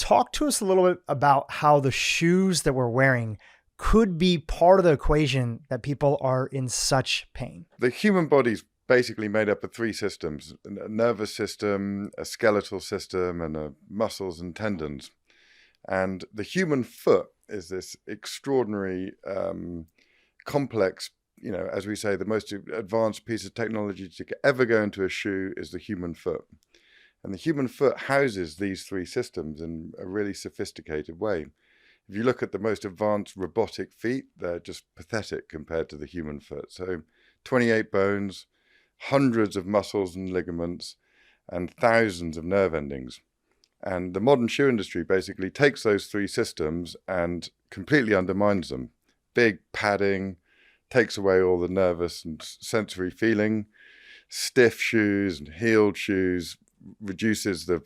talk to us a little bit about how the shoes that we're wearing could be part of the equation that people are in such pain? The human body's basically made up of three systems: a nervous system, a skeletal system, and muscles and tendons. And the human foot is this extraordinary, complex, as we say, the most advanced piece of technology to ever go into a shoe is the human foot. And the human foot houses these three systems in a really sophisticated way. If you look at the most advanced robotic feet, they're just pathetic compared to the human foot. So 28 bones, hundreds of muscles and ligaments, and thousands of nerve endings. And the modern shoe industry basically takes those three systems and completely undermines them. Big padding, takes away all the nervous and sensory feeling. Stiff shoes and heeled shoes reduces the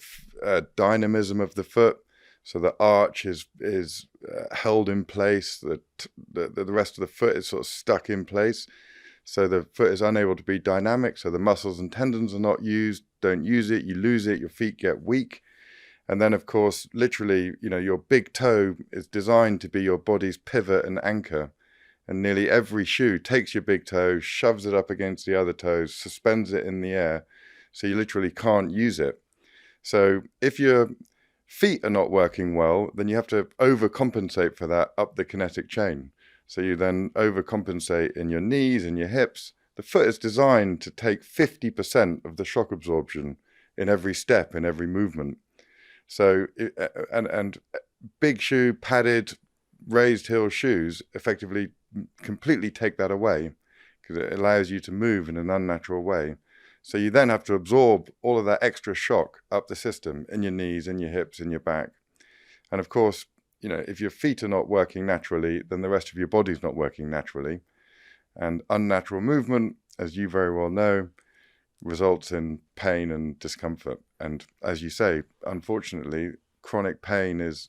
dynamism of the foot. So the arch is held in place. The rest of the foot is sort of stuck in place. So the foot is unable to be dynamic. So the muscles and tendons are not used. Don't use it, you lose it, your feet get weak. And then, of course, literally, your big toe is designed to be your body's pivot and anchor. And nearly every shoe takes your big toe, shoves it up against the other toes, suspends it in the air. So you literally can't use it. So if your feet are not working well, then you have to overcompensate for that up the kinetic chain. So you then overcompensate in your knees and your hips. The foot is designed to take 50% of the shock absorption in every step, in every movement. So, and big shoe, padded, raised heel shoes effectively completely take that away because it allows you to move in an unnatural way. So you then have to absorb all of that extra shock up the system in your knees, in your hips, in your back. And of course, if your feet are not working naturally, then the rest of your body's not working naturally. And unnatural movement, as you very well know, results in pain and discomfort. And as you say, unfortunately, chronic pain is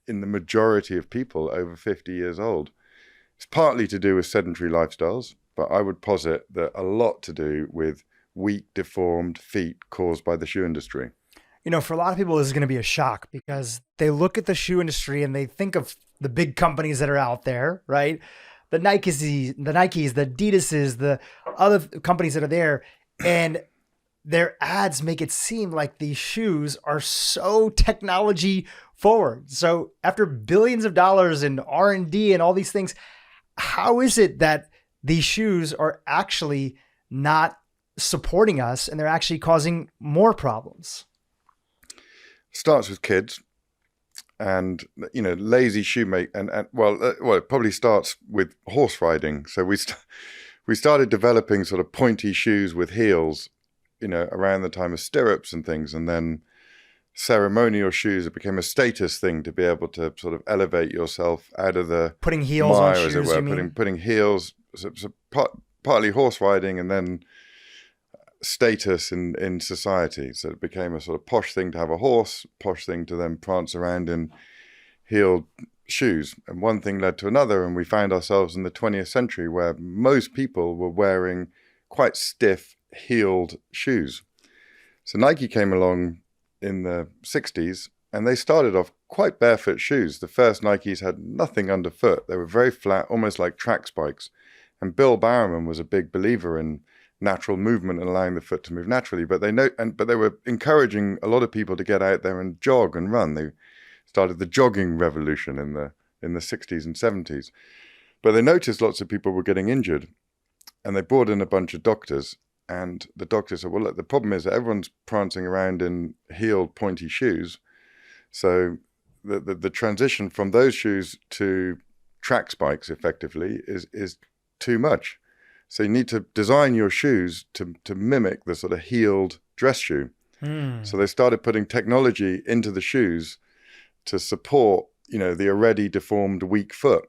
in the majority of people over 50 years old. It's partly to do with sedentary lifestyles, but I would posit that a lot to do with weak, deformed feet caused by the shoe industry. For a lot of people, this is going to be a shock because they look at the shoe industry and they think of the big companies that are out there, right? The Nikes, the Adidases, the other companies that are there, and their ads make it seem like these shoes are so technology forward. So after billions of dollars in R&D and all these things, how is it that these shoes are actually not supporting us and they're actually causing more problems? Starts with kids and, lazy shoemaking. And it probably starts with horse riding. So we started developing sort of pointy shoes with heels, around the time of stirrups and things. And then ceremonial shoes, it became a status thing to be able to sort of elevate yourself out of the putting heels mire, on shoes, as it were. you mean? Putting heels, partly horse riding and then status in society. So it became a sort of posh thing to have a horse, posh thing to then prance around in heeled shoes. And one thing led to another, and we found ourselves in the 20th century where most people were wearing quite stiff heeled shoes. So Nike came along in the 60s and they started off quite barefoot shoes. The first Nikes had nothing underfoot. They were very flat, almost like track spikes. And Bill Bowerman was a big believer in natural movement and allowing the foot to move naturally. But they were encouraging a lot of people to get out there and jog and run. They started the jogging revolution in the 60s and 70s. But they noticed lots of people were getting injured, and they brought in a bunch of doctors. And the doctors said, well, look, the problem is that everyone's prancing around in heeled, pointy shoes. So the transition from those shoes to track spikes, effectively, is too much. So you need to design your shoes to mimic the sort of heeled dress shoe. So they started putting technology into the shoes to support, the already deformed, weak foot.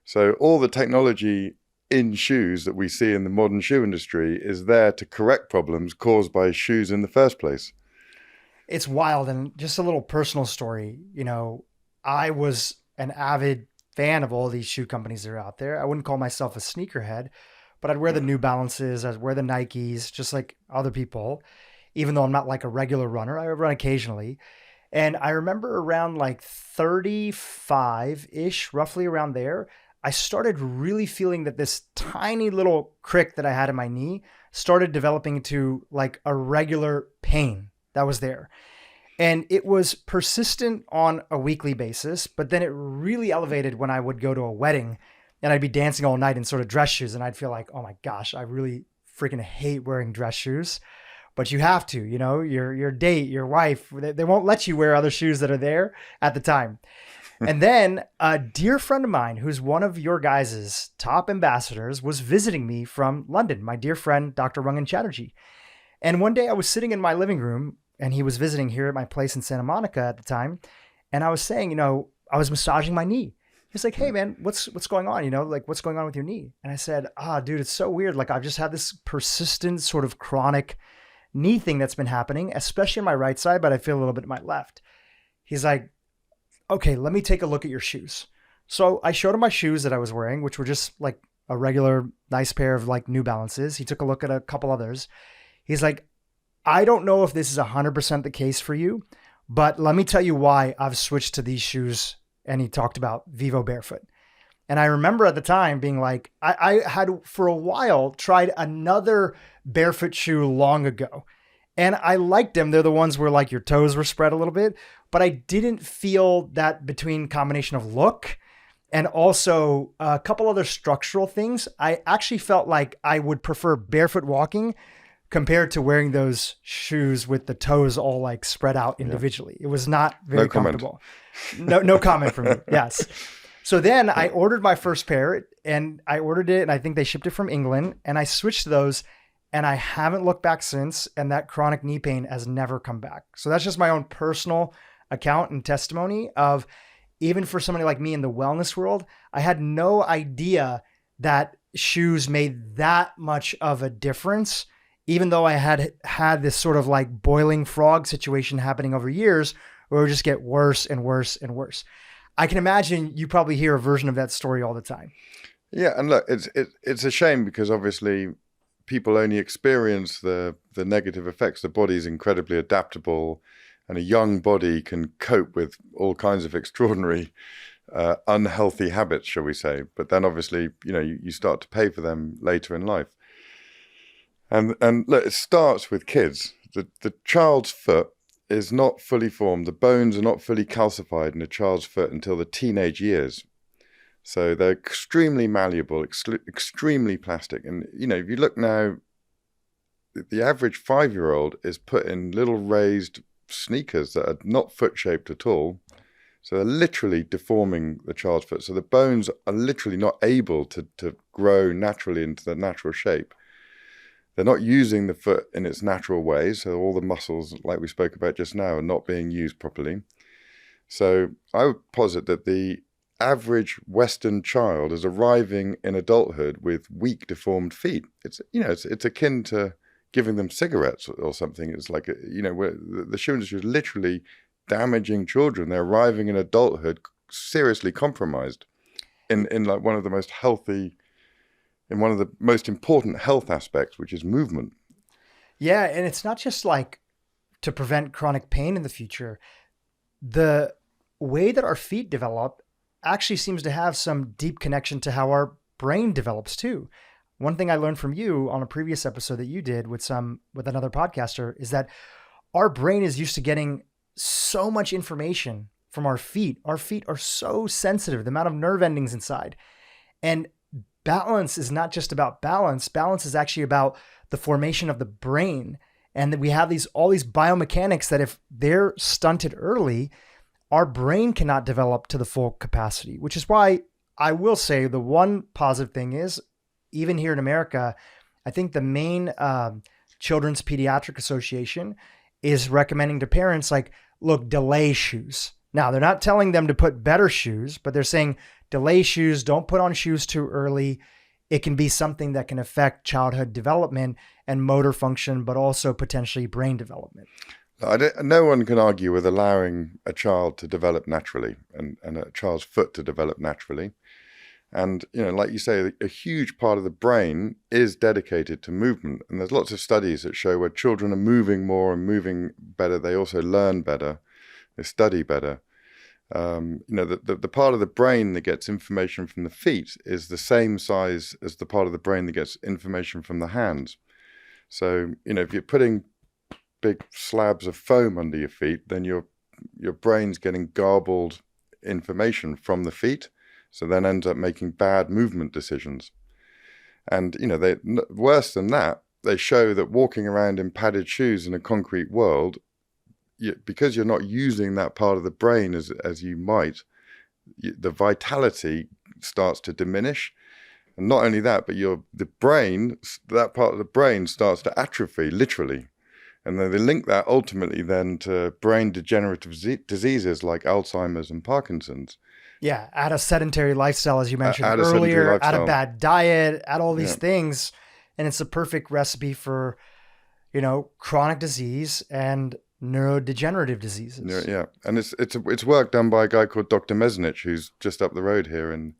So all the technology in shoes that we see in the modern shoe industry is there to correct problems caused by shoes in the first place. It's wild. And just a little personal story, I was an avid fan of all these shoe companies that are out there. I wouldn't call myself a sneakerhead, but I'd wear the New Balances, I'd wear the Nikes, just like other people, even though I'm not like a regular runner. I run occasionally. And I remember around like 35-ish, roughly around there, I started really feeling that this tiny little crick that I had in my knee started developing into like a regular pain that was there. And it was persistent on a weekly basis, but then it really elevated when I would go to a wedding and I'd be dancing all night in sort of dress shoes. And I'd feel like, oh my gosh, I really freaking hate wearing dress shoes. But you have to, your date, your wife, they won't let you wear other shoes that are there at the time. And then a dear friend of mine, who's one of your guys' top ambassadors, was visiting me from London, my dear friend, Dr. Rangan Chatterjee. And one day I was sitting in my living room and he was visiting here at my place in Santa Monica at the time. And I was saying, I was massaging my knee. He's like, hey man, what's going on? Like what's going on with your knee? And I said, dude, it's so weird. Like I've just had this persistent sort of chronic knee thing that's been happening, especially on my right side, but I feel a little bit in my left. He's like, okay, let me take a look at your shoes. So I showed him my shoes that I was wearing, which were just like a regular nice pair of like New Balances. He took a look at a couple others. He's like, I don't know if this is 100% the case for you, but let me tell you why I've switched to these shoes. And he talked about Vivobarefoot. And I remember at the time being like, I had for a while tried another barefoot shoe long ago. And I liked them. They're the ones where like your toes were spread a little bit, but I didn't feel that between combination of look and also a couple other structural things. I actually felt like I would prefer barefoot walking compared to wearing those shoes with the toes all like spread out individually. It was not very comfortable. No comment from me. Yes. So then I ordered my first pair and I ordered it and I think they shipped it from England and I switched to those and I haven't looked back since, and that chronic knee pain has never come back. So that's just my own personal account and testimony of, even for somebody like me in the wellness world, I had no idea that shoes made that much of a difference, even though I had this sort of like boiling frog situation happening over years where it would just get worse and worse and worse. I can imagine you probably hear a version of that story all the time. Yeah, and look, it's a shame because obviously people only experience the negative effects. The body's incredibly adaptable, and a young body can cope with all kinds of extraordinary unhealthy habits, shall we say. But then obviously, you start to pay for them later in life. And look, it starts with kids. The child's foot is not fully formed. The bones are not fully calcified in a child's foot until the teenage years. So they're extremely malleable, extremely plastic. And, if you look now, the average 5-year-old is put in little raised sneakers that are not foot-shaped at all. So they're literally deforming the child's foot. So the bones are literally not able to grow naturally into their natural shape. They're not using the foot in its natural way. So all the muscles, like we spoke about just now, are not being used properly. So I would posit that the average Western child is arriving in adulthood with weak, deformed feet. It's akin to giving them cigarettes or something. It's like, where the shoe industry is literally damaging children. They're arriving in adulthood seriously compromised in like one of the most healthy, in one of the most important health aspects, which is movement. Yeah, and it's not just like to prevent chronic pain in the future. The way that our feet develop actually seems to have some deep connection to how our brain develops too. One thing I learned from you on a previous episode that you did with another podcaster is that our brain is used to getting so much information from our feet. Our feet are so sensitive, the amount of nerve endings inside. And balance is not just about balance. Balance is actually about the formation of the brain. And that we have all these biomechanics that if they're stunted early, our brain cannot develop to the full capacity, which is why I will say the one positive thing is, even here in America, I think the main Children's Pediatric Association is recommending to parents, like, look, delay shoes. Now, they're not telling them to put better shoes, but they're saying delay shoes, don't put on shoes too early. It can be something that can affect childhood development and motor function, but also potentially brain development. No one can argue with allowing a child to develop naturally and a child's foot to develop naturally. And, like you say, a huge part of the brain is dedicated to movement. And there's lots of studies that show where children are moving more and moving better, they also learn better. they study better. The part of the brain that gets information from the feet is the same size as the part of the brain that gets information from the hands. So, if you're putting big slabs of foam under your feet, then your brain's getting garbled information from the feet, so then ends up making bad movement decisions. And, worse than that, they show that walking around in padded shoes in a concrete world, because you're not using that part of the brain as you might, the vitality starts to diminish. And not only that, but that part of the brain starts to atrophy, literally. And then they link that ultimately then to brain degenerative diseases like Alzheimer's and Parkinson's. Yeah, add a sedentary lifestyle, as you mentioned earlier, add a bad diet, add all these things, and it's a perfect recipe for, chronic disease and neurodegenerative diseases. Yeah, and it's work done by a guy called Dr. Mesnich, who's just up the road here in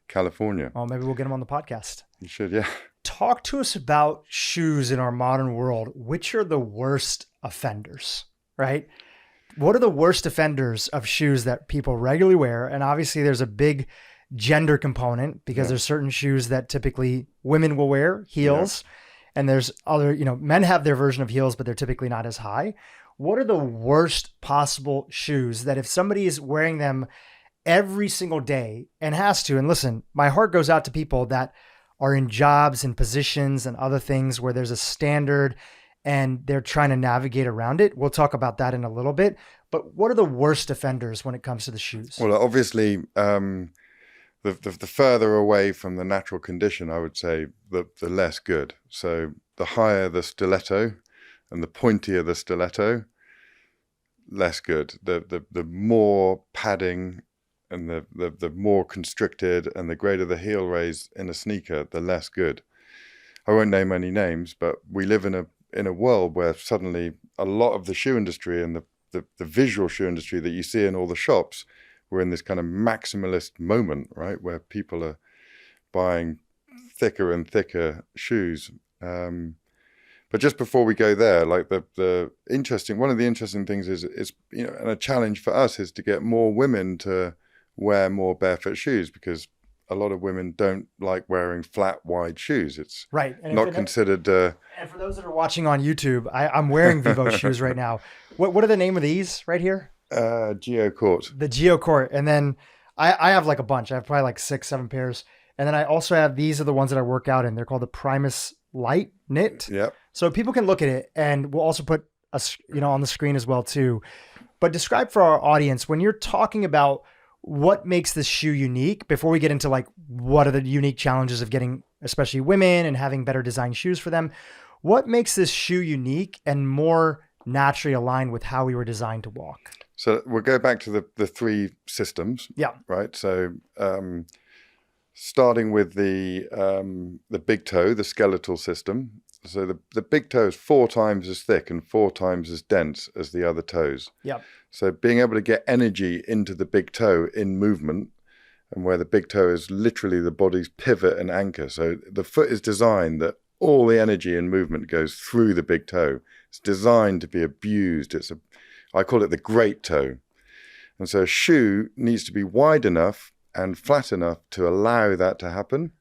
California. Well, maybe we'll get him on the podcast. You should, yeah. Talk to us about shoes in our modern world. Which are the worst offenders, right? What are the worst offenders of shoes that people regularly wear? And obviously there's a big gender component because there's certain shoes that typically women will wear, heels, and there's other, men have their version of heels, but they're typically not as high. What are the worst possible shoes that if somebody is wearing them every single day and has to, and listen, my heart goes out to people that are in jobs and positions and other things where there's a standard and they're trying to navigate around it. We'll talk about that in a little bit. But what are the worst offenders when it comes to the shoes? Well, obviously, the further away from the natural condition, I would say, the less good. So the higher the stiletto and the pointier the stiletto, less good. The more padding and the more constricted and the greater the heel raise in a sneaker, the less good. I won't name any names, but we live in a world where suddenly a lot of the shoe industry and the visual shoe industry that you see in all the shops, we're in this kind of maximalist moment, right, where people are buying thicker and thicker shoes. But just before we go there, like one of the interesting things is and a challenge for us is to get more women to wear more barefoot shoes, because a lot of women don't like wearing flat, wide shoes. It's right. And not considered. And for those that are watching on YouTube, I'm wearing Vivo shoes right now. What are the name of these right here? Geocourt. The Geocourt. And then I have like a bunch. I have probably like 6-7 pairs. And then I also have, these are the ones that I work out in. They're called the Primus Light Knit. Yep. So people can look at it, and we'll also put on the screen as well too. But describe for our audience, when you're talking about what makes this shoe unique, before we get into like what are the unique challenges of getting especially women and having better designed shoes for them, what makes this shoe unique and more naturally aligned with how we were designed to walk? So we'll go back to the three systems. Yeah. Right. So starting with the big toe, the skeletal system. So the big toe is 4 times as thick and 4 times as dense as the other toes. Yeah. So being able to get energy into the big toe in movement, and where the big toe is literally the body's pivot and anchor. So the foot is designed that all the energy and movement goes through the big toe. It's designed to be abused. I call it the great toe. And so a shoe needs to be wide enough and flat enough to allow that to happen.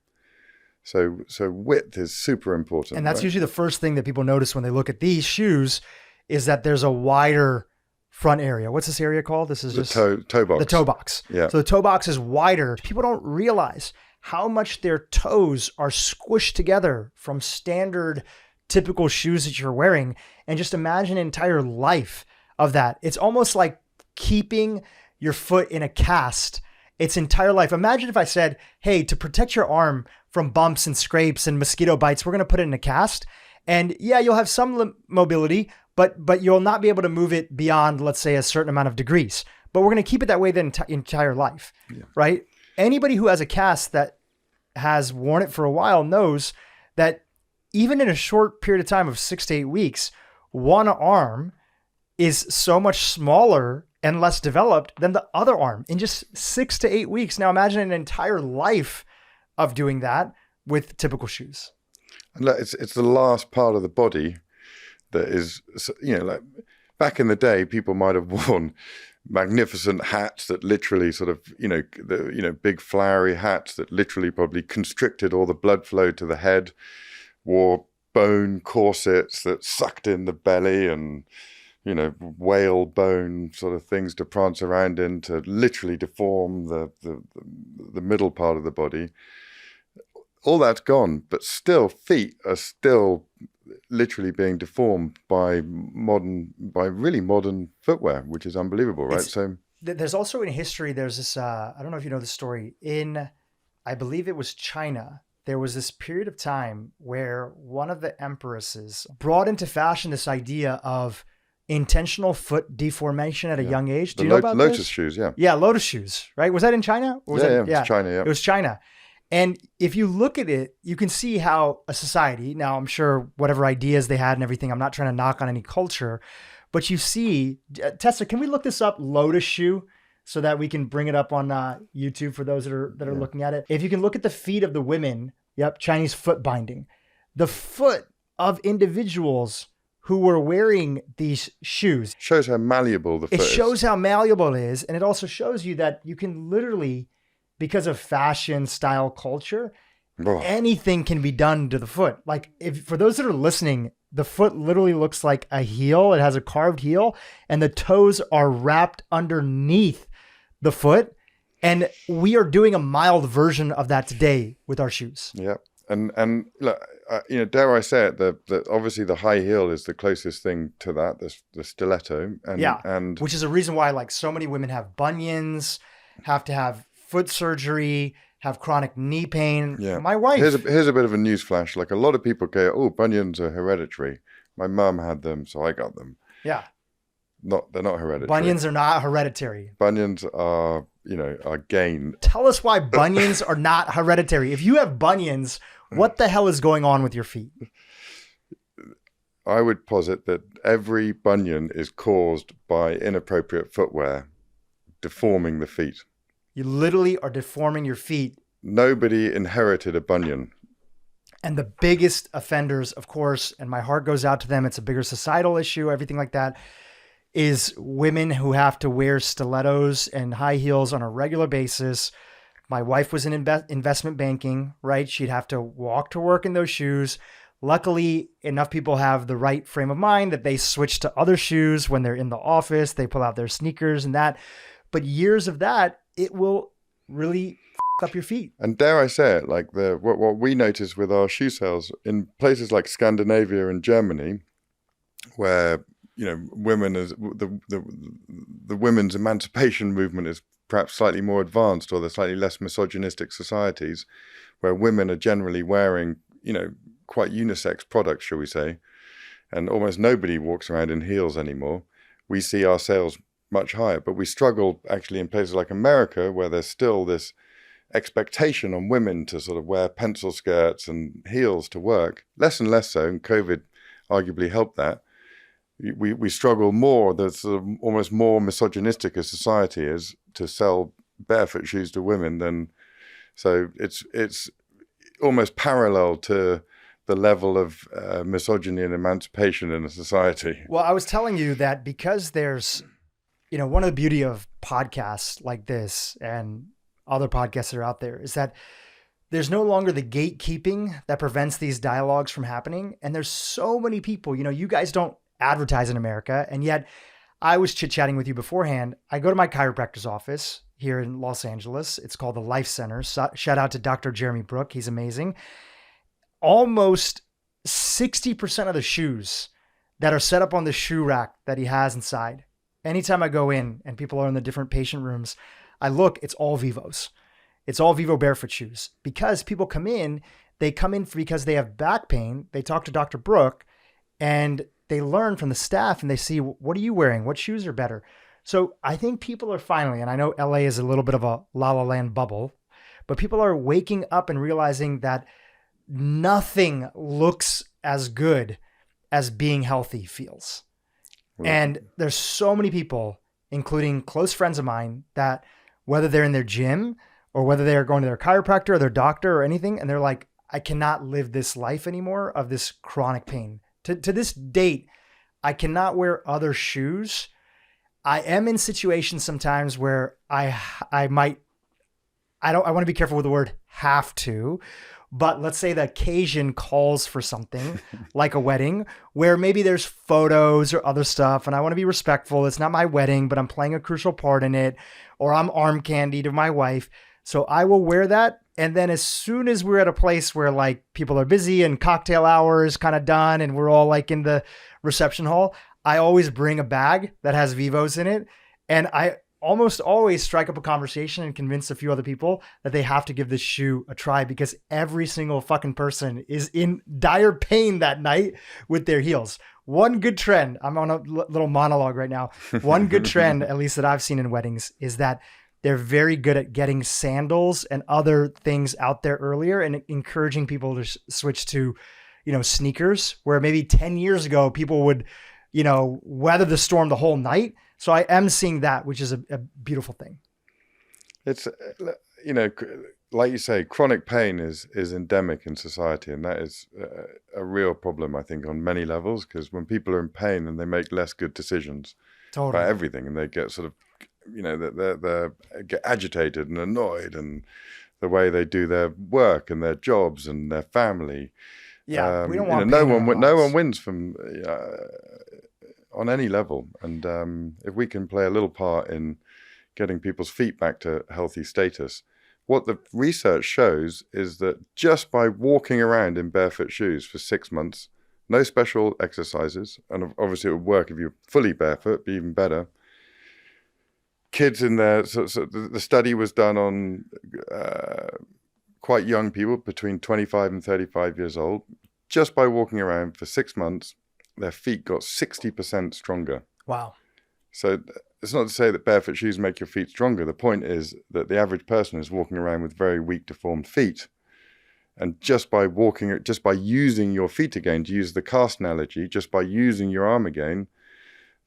So width is super important. And that's usually the first thing that people notice when they look at these shoes, is that there's a wider front area. What's this area called? This is the just toe box. The toe box. Yeah. So the toe box is wider. People don't realize how much their toes are squished together from standard, typical shoes that you're wearing. And just imagine an entire life of that. It's almost like keeping your foot in a cast its entire life. Imagine if I said, hey, to protect your arm from bumps and scrapes and mosquito bites, we're going to put it in a cast. And yeah, you'll have some mobility, but you'll not be able to move it beyond, let's say, a certain amount of degrees. But we're going to keep it that way the entire life, right? Anybody who has a cast that has worn it for a while knows that even in a short period of time of 6 to 8 weeks, one arm is so much smaller and less developed than the other arm in just 6 to 8 weeks. Now imagine an entire life of doing that with typical shoes. And look, it's the last part of the body that is, like back in the day, people might have worn magnificent hats that literally sort of, big flowery hats that literally probably constricted all the blood flow to the head, wore bone corsets that sucked in the belly and, whale bone sort of things to prance around in to literally deform the middle part of the body. All that's gone, but still feet are still literally being deformed by really modern footwear, which is unbelievable, right? There's also in history, there's this, I don't know if you know the story, I believe it was China, there was this period of time where one of the empresses brought into fashion this idea of intentional foot deformation at a young age. Do you know about Lotus this? shoes, yeah. Yeah, lotus shoes, right? Was that in China? Or was it was China, yeah. It was China. And if you look at it, you can see how a society, now I'm sure whatever ideas they had and everything, I'm not trying to knock on any culture, but you see, Tessa, can we look this up, lotus shoe, so that we can bring it up on YouTube for those that are looking at it? If you can look at the feet of the women, Chinese foot binding, the foot of individuals who were wearing these shoes. Shows how malleable the foot is. It shows how malleable it is. And it also shows you that you can literally, because of fashion, style, culture, anything can be done to the foot. Like for those that are listening, the foot literally looks like a heel. It has a carved heel and the toes are wrapped underneath the foot. And we are doing a mild version of that today with our shoes. Yeah. And look, dare I say it, that obviously the high heel is the closest thing to that, the stiletto. And which is a reason why like so many women have bunions, have to have foot surgery, have chronic knee pain. Yeah. My wife. Here's a bit of a news flash. Like a lot of people go, oh, bunions are hereditary. My mum had them, so I got them. Yeah. They're not hereditary. Bunions are not hereditary. Bunions are gain. Tell us why bunions are not hereditary. If you have bunions, what the hell is going on with your feet? I would posit that every bunion is caused by inappropriate footwear, deforming the feet. You literally are deforming your feet. Nobody inherited a bunion. And the biggest offenders, of course, and my heart goes out to them, it's a bigger societal issue, everything like that, is women who have to wear stilettos and high heels on a regular basis. My wife was in investment banking, right? She'd have to walk to work in those shoes. Luckily, enough people have the right frame of mind that they switch to other shoes when they're in the office. They pull out their sneakers and that. But years of that, it will really f up your feet. And dare I say it, like what we notice with our shoe sales in places like Scandinavia and Germany, where women is the women's emancipation movement is perhaps slightly more advanced, or the slightly less misogynistic societies, where women are generally wearing quite unisex products, shall we say, and almost nobody walks around in heels anymore. We see our sales much higher, but we struggle actually in places like America, where there's still this expectation on women to sort of wear pencil skirts and heels to work, less and less so, and COVID arguably helped that. We struggle more, the sort of almost more misogynistic a society is, to sell barefoot shoes to women than, so it's almost parallel to the level of misogyny and emancipation in a society. Well, I was telling you that because there's, one of the beauty of podcasts like this and other podcasts that are out there is that there's no longer the gatekeeping that prevents these dialogues from happening. And there's so many people, you guys don't advertise in America. And yet I was chit-chatting with you beforehand. I go to my chiropractor's office here in Los Angeles. It's called the Life Center. Shout out to Dr. Jeremy Brook. He's amazing. Almost 60% of the shoes that are set up on the shoe rack that he has inside. Anytime I go in and people are in the different patient rooms, I look, it's all Vivos. It's all Vivobarefoot shoes because people come in because they have back pain. They talk to Dr. Brook and they learn from the staff and they see, what are you wearing? What shoes are better? So I think people are finally, and I know LA is a little bit of a la la land bubble, but people are waking up and realizing that nothing looks as good as being healthy feels. Right. And there's so many people, including close friends of mine, that whether they're in their gym or whether they're going to their chiropractor or their doctor or anything, and they're like, I cannot live this life anymore of this chronic pain. To this date, I cannot wear other shoes. I am in situations sometimes where I want to be careful with the word have to, but let's say the occasion calls for something like a wedding where maybe there's photos or other stuff and I want to be respectful. It's not my wedding, but I'm playing a crucial part in it, or I'm arm candy to my wife. So I will wear that. And then as soon as we're at a place where like people are busy and cocktail hour is kind of done and we're all like in the reception hall, I always bring a bag that has Vivos in it. And I almost always strike up a conversation and convince a few other people that they have to give this shoe a try, because every single fucking person is in dire pain that night with their heels. One good trend, I'm on a little monologue right now. One good trend, at least that I've seen in weddings, is that they're very good at getting sandals and other things out there earlier and encouraging people to switch to, sneakers, where maybe 10 years ago, people would, weather the storm the whole night. So I am seeing that, which is a beautiful thing. It's, like you say, chronic pain is endemic in society. And that is a real problem, I think, on many levels, because when people are in pain, then they make less good decisions about everything. And they get sort of, they get agitated and annoyed, and the way they do their work and their jobs and their family. Yeah, we don't want no one wins from on any level. And if we can play a little part in getting people's feet back to healthy status, what the research shows is that just by walking around in barefoot shoes for 6 months, no special exercises, and obviously it would work if you're fully barefoot, be even better. Kids in there, so the study was done on quite young people between 25 and 35 years old. Just by walking around for 6 months, their feet got 60% stronger. Wow. So it's not to say that barefoot shoes make your feet stronger. The point is that the average person is walking around with very weak, deformed feet. And just by using your feet again, to use the cast analogy, just by using your arm again,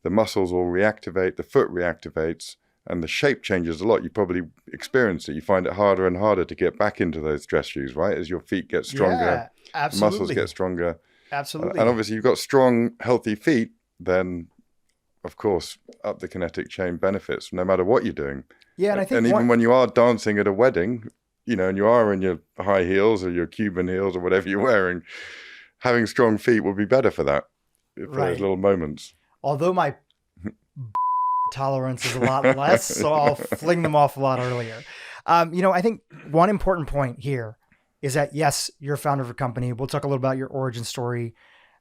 the muscles will reactivate, the foot reactivates, and the shape changes a lot. You probably experience it. You find it harder and harder to get back into those dress shoes, right? As your feet get stronger, the muscles get stronger. Absolutely. And obviously you've got strong, healthy feet, then of course, up the kinetic chain benefits no matter what you're doing. Yeah, and I think even when you are dancing at a wedding, and you are in your high heels or your Cuban heels or whatever you're wearing, having strong feet will be better for that, for those little moments. Although my tolerance is a lot less, so I'll fling them off a lot earlier. I think one important point here is that, yes, you're a founder of a company. We'll talk a little about your origin story.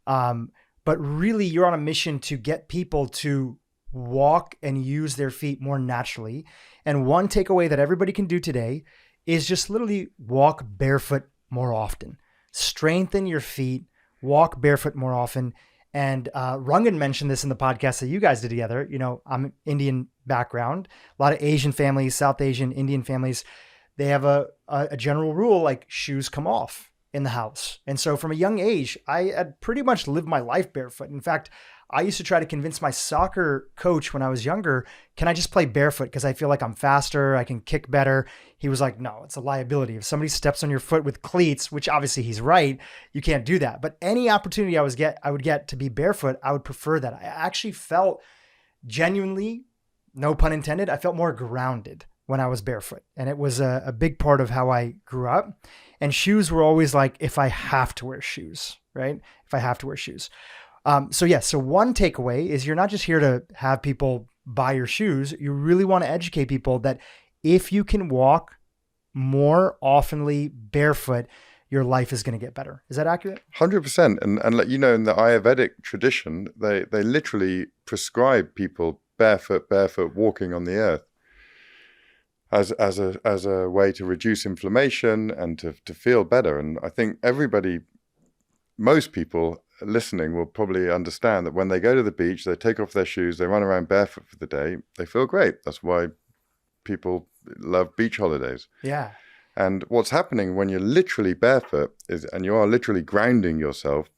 But really, you're on a mission to get people to walk and use their feet more naturally. And one takeaway that everybody can do today is just literally walk barefoot more often. Strengthen your feet, walk barefoot more often. And Rangan mentioned this in the podcast that you guys did together. I'm Indian background, a lot of Asian families, South Asian, Indian families. They have a general rule, like shoes come off in the house. And so from a young age, I had pretty much lived my life barefoot. In fact, I used to try to convince my soccer coach when I was younger, can I just play barefoot? Because I feel like I'm faster, I can kick better. He was like, no, it's a liability. If somebody steps on your foot with cleats, which obviously he's right, you can't do that. But any opportunity I would get to be barefoot, I would prefer that. I actually felt genuinely, no pun intended, I felt more grounded when I was barefoot. And it was a big part of how I grew up. And shoes were always like, if I have to wear shoes, right? If I have to wear shoes. So one takeaway is you're not just here to have people buy your shoes. You really want to educate people that if you can walk more oftenly barefoot, your life is going to get better. Is that accurate? 100%. And in the Ayurvedic tradition, they literally prescribe people barefoot walking on the earth as a way to reduce inflammation and to feel better. And I think most people listening will probably understand that when they go to the beach, they take off their shoes, they run around barefoot for the day, they feel great. That's why people love beach holidays. Yeah. And what's happening when you're literally barefoot and you are literally grounding yourself,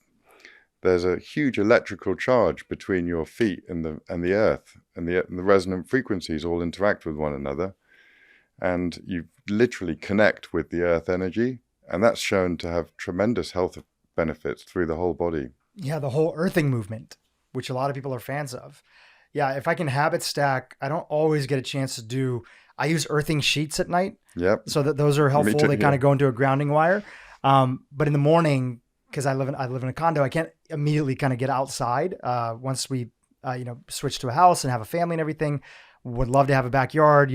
there's a huge electrical charge between your feet and the earth, and the resonant frequencies all interact with one another. And you literally connect with the earth energy. And that's shown to have tremendous health benefits through the whole body. Yeah, the whole earthing movement, which a lot of people are fans of. Yeah, if I can habit stack, I don't always get a chance to do. I use earthing sheets at night, Yep. so that those are helpful. too, They yeah. kind of go into a grounding wire. But in the morning, because I live in a condo, I can't immediately kind of get outside. Once we switch to a house and have a family and everything, would love to have a backyard.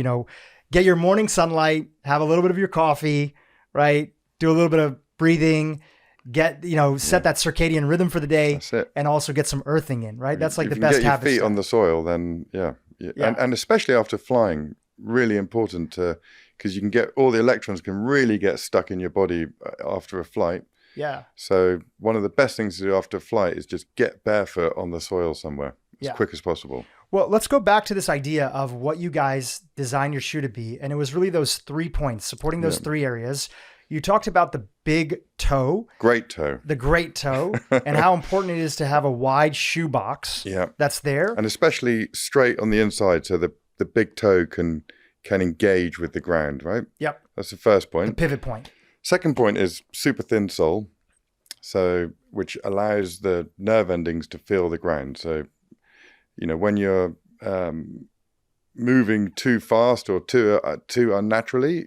Get your morning sunlight, have a little bit of your coffee, right? Do a little bit of breathing. Set that circadian rhythm for the day, That's it. and also get some earthing in, right? That's like If the you best get your habit. feet on the soil, then yeah. And especially after flying, really important to, because you can get all the electrons can really get stuck in your body after a flight. Yeah. So one of the best things to do after a flight is just get barefoot on the soil somewhere as quick as possible. Well, let's go back to this idea of what you guys designed your shoe to be. And it was really those 3 points, supporting those 3 areas. You talked about the big toe. Great toe. The great toe, and how important it is to have a wide shoe box that's there. And especially straight on the inside, so the big toe can engage with the ground, right? Yep. That's the first point. The pivot point. Second point is super thin sole, which allows the nerve endings to feel the ground. So, when you're moving too fast or too unnaturally,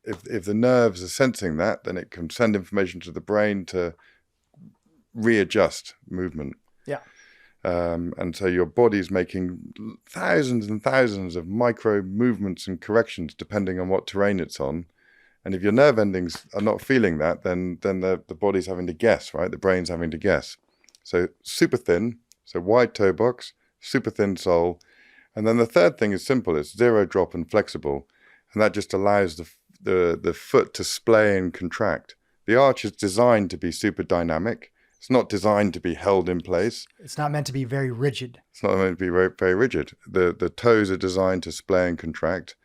if the nerves are sensing that, then it can send information to the brain to readjust movement. Yeah. And so your body's making thousands and thousands of micro movements and corrections depending on what terrain it's on. And if your nerve endings are not feeling that, then the body's having to guess, right? The brain's having to guess. So super thin, so wide toe box, super thin sole. And then the third thing is simple. It's zero drop and flexible. And that just allows the foot to splay and contract. The arch is designed to be super dynamic. It's not designed to be held in place. It's not meant to be very rigid. It's not meant to be very, very rigid. The toes are designed to splay and contract.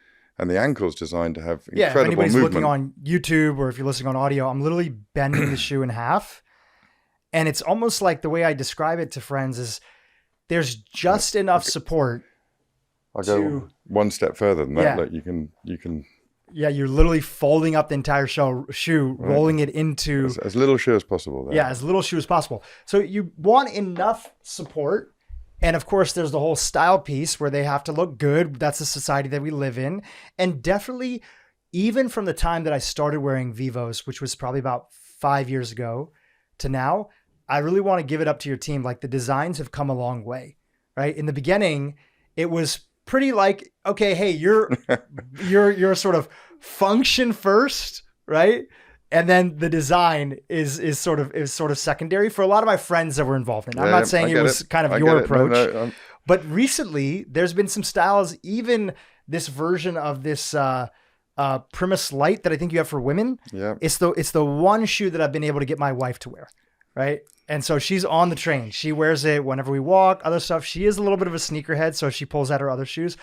And the ankle's designed to have incredible movement. If anybody's looking on YouTube or if you're listening on audio, I'm literally bending the shoe in half. And it's almost like the way I describe it to friends is there's just enough support. I'll go one step further than that. Yeah. Like you can. Yeah, you're literally folding up the entire shoe, Right. rolling it into As little shoe as possible there. as little shoe as possible. So you want enough support. And of course, there's the whole style piece where they have to look good. That's the society that we live in. And definitely, even from the time that I started wearing Vivos, which was probably about 5 years ago to now, I really want to give it up to your team. Like the designs have come a long way, right? In the beginning, it was pretty like, okay, hey, you're sort of function first, right? And then the design is sort of secondary for a lot of my friends that were involved in it. I'm not saying it was kind of your approach, but recently there's been some styles, even this version of this Primus Light that I think you have for women. Yeah. It's the one shoe that I've been able to get my wife to wear, right? And so she's on the train. She wears it whenever we walk, other stuff. She is a little bit of a sneakerhead, so she pulls out her other shoes.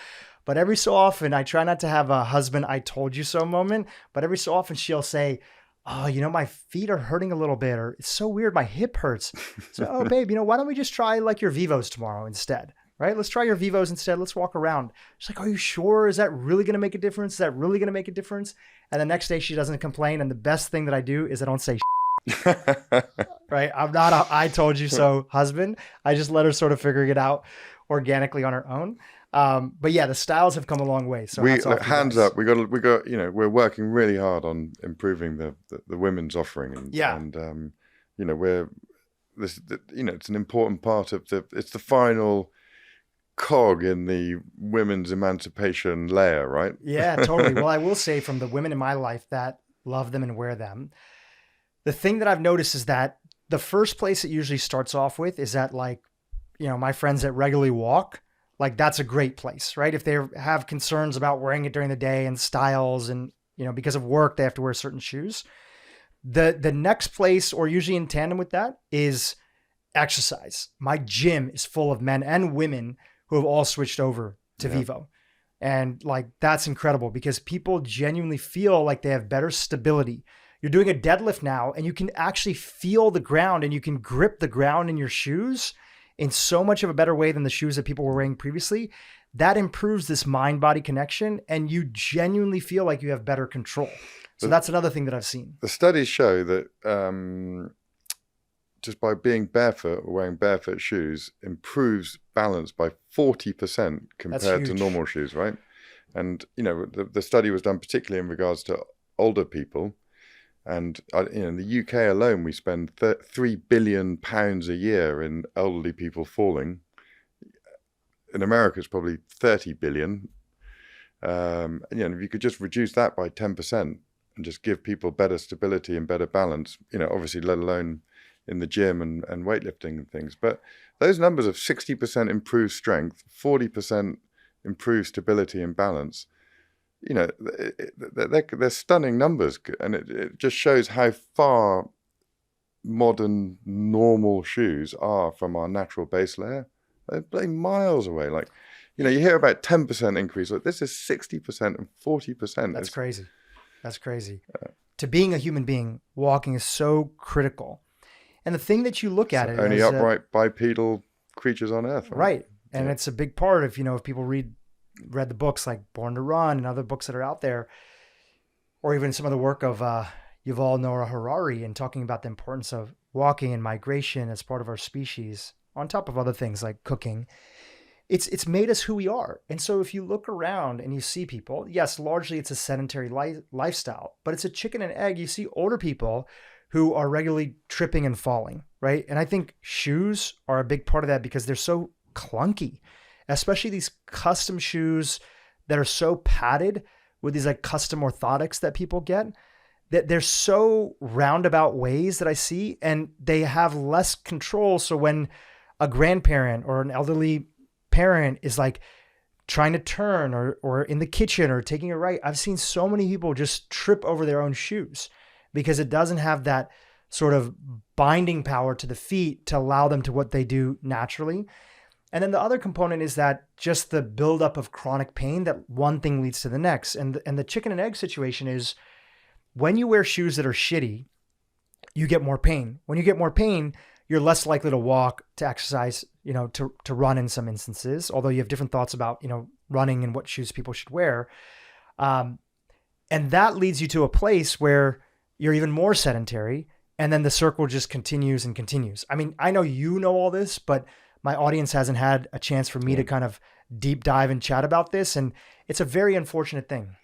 But every so often, I try not to have a husband, I told you so moment, but every so often she'll say, oh, my feet are hurting a little bit, or it's so weird, my hip hurts. So, oh, babe, why don't we just try like your Vivos tomorrow instead, right? Let's try your Vivos instead. Let's walk around. She's like, are you sure? Is that really going to make a difference? Is that really going to make a difference? And the next day she doesn't complain. And the best thing that I do is I don't say right? I'm not a I told you so husband. I just let her sort of figuring it out organically on her own. But yeah, the styles have come a long way. So hands up. We got. We're working really hard on improving the women's offering, and it's an important part of it's the final cog in the women's emancipation layer, right? Yeah, totally. Well, I will say from the women in my life that love them and wear them, the thing that I've noticed is that the first place it usually starts off with is that my friends that regularly walk. Like that's a great place, right? If they have concerns about wearing it during the day and styles and, because of work, they have to wear certain shoes. The next place, or usually in tandem with that, is exercise. My gym is full of men and women who have all switched over to Vivo. And that's incredible because people genuinely feel like they have better stability. You're doing a deadlift now and you can actually feel the ground and you can grip the ground in your shoes in so much of a better way than the shoes that people were wearing previously. That improves this mind-body connection and you genuinely feel like you have better control. So that's another thing that I've seen. The studies show that just by being barefoot or wearing barefoot shoes improves balance by 40% compared to normal shoes, right? And, the study was done particularly in regards to older people. And, in the UK alone, we spend £3 billion a year in elderly people falling. In America, it's probably 30 billion. And, if you could just reduce that by 10% and just give people better stability and better balance, obviously, let alone in the gym and weightlifting and things. But those numbers of 60% improved strength, 40% improved stability and balance, they're stunning numbers. And it just shows how far modern normal shoes are from our natural base layer. They're miles away. Like, you hear about 10% increase. Like, this is 60% and 40%. That's crazy. That's crazy. To being a human being, walking is so critical. And the thing that you look at it only upright bipedal creatures on earth. Right. And it's a big part of, if people read the books like Born to Run and other books that are out there, or even some of the work of Yuval Noah Harari and talking about the importance of walking and migration as part of our species, on top of other things like cooking. It's made us who we are. And so if you look around and you see people, yes, largely it's a sedentary lifestyle, but it's a chicken and egg. You see older people who are regularly tripping and falling, right? And I think shoes are a big part of that because they're so clunky, especially these custom shoes that are so padded with these like custom orthotics that people get, that they're so roundabout ways that I see, and they have less control. So when a grandparent or an elderly parent is like trying to turn or in the kitchen or taking a right, I've seen so many people just trip over their own shoes because it doesn't have that sort of binding power to the feet to allow them to what they do naturally. And then the other component is that just the buildup of chronic pain, that one thing leads to the next. And the chicken and egg situation is when you wear shoes that are shitty, you get more pain. When you get more pain, you're less likely to walk, to exercise, to run in some instances, although you have different thoughts about, running and what shoes people should wear. And that leads you to a place where you're even more sedentary. And then the circle just continues and continues. I mean, I know you know all this, but my audience hasn't had a chance for me to kind of deep dive and chat about this. And it's a very unfortunate thing.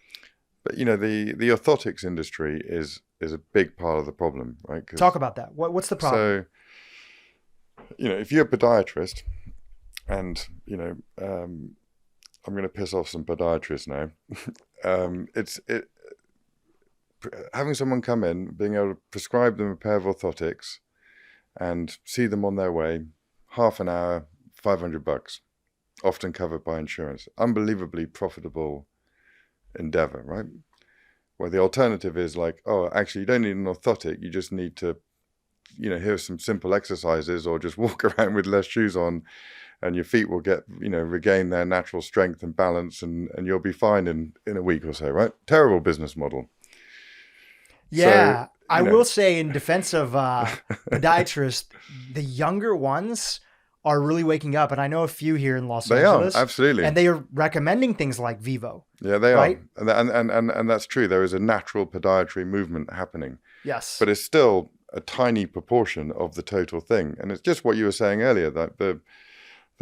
But, the orthotics industry is a big part of the problem, right? Talk about that. What's the problem? So, if you're a podiatrist and, I'm going to piss off some podiatrists now. Having someone come in, being able to prescribe them a pair of orthotics and see them on their way, half an hour, $500, often covered by insurance. Unbelievably profitable endeavor, right? Where the alternative is like, oh, actually, you don't need an orthotic. You just need to, here's some simple exercises, or just walk around with less shoes on, and your feet will get, regain their natural strength and balance, and you'll be fine in a week or so, right? Terrible business model. Yeah, so, I will say in defense of podiatrists, the younger ones are really waking up. And I know a few here in Los Angeles. They are, absolutely. And they are recommending things like Vivo. Yeah, they right? are. And that's true. There is a natural podiatry movement happening. Yes. But it's still a tiny proportion of the total thing. And it's just what you were saying earlier, that the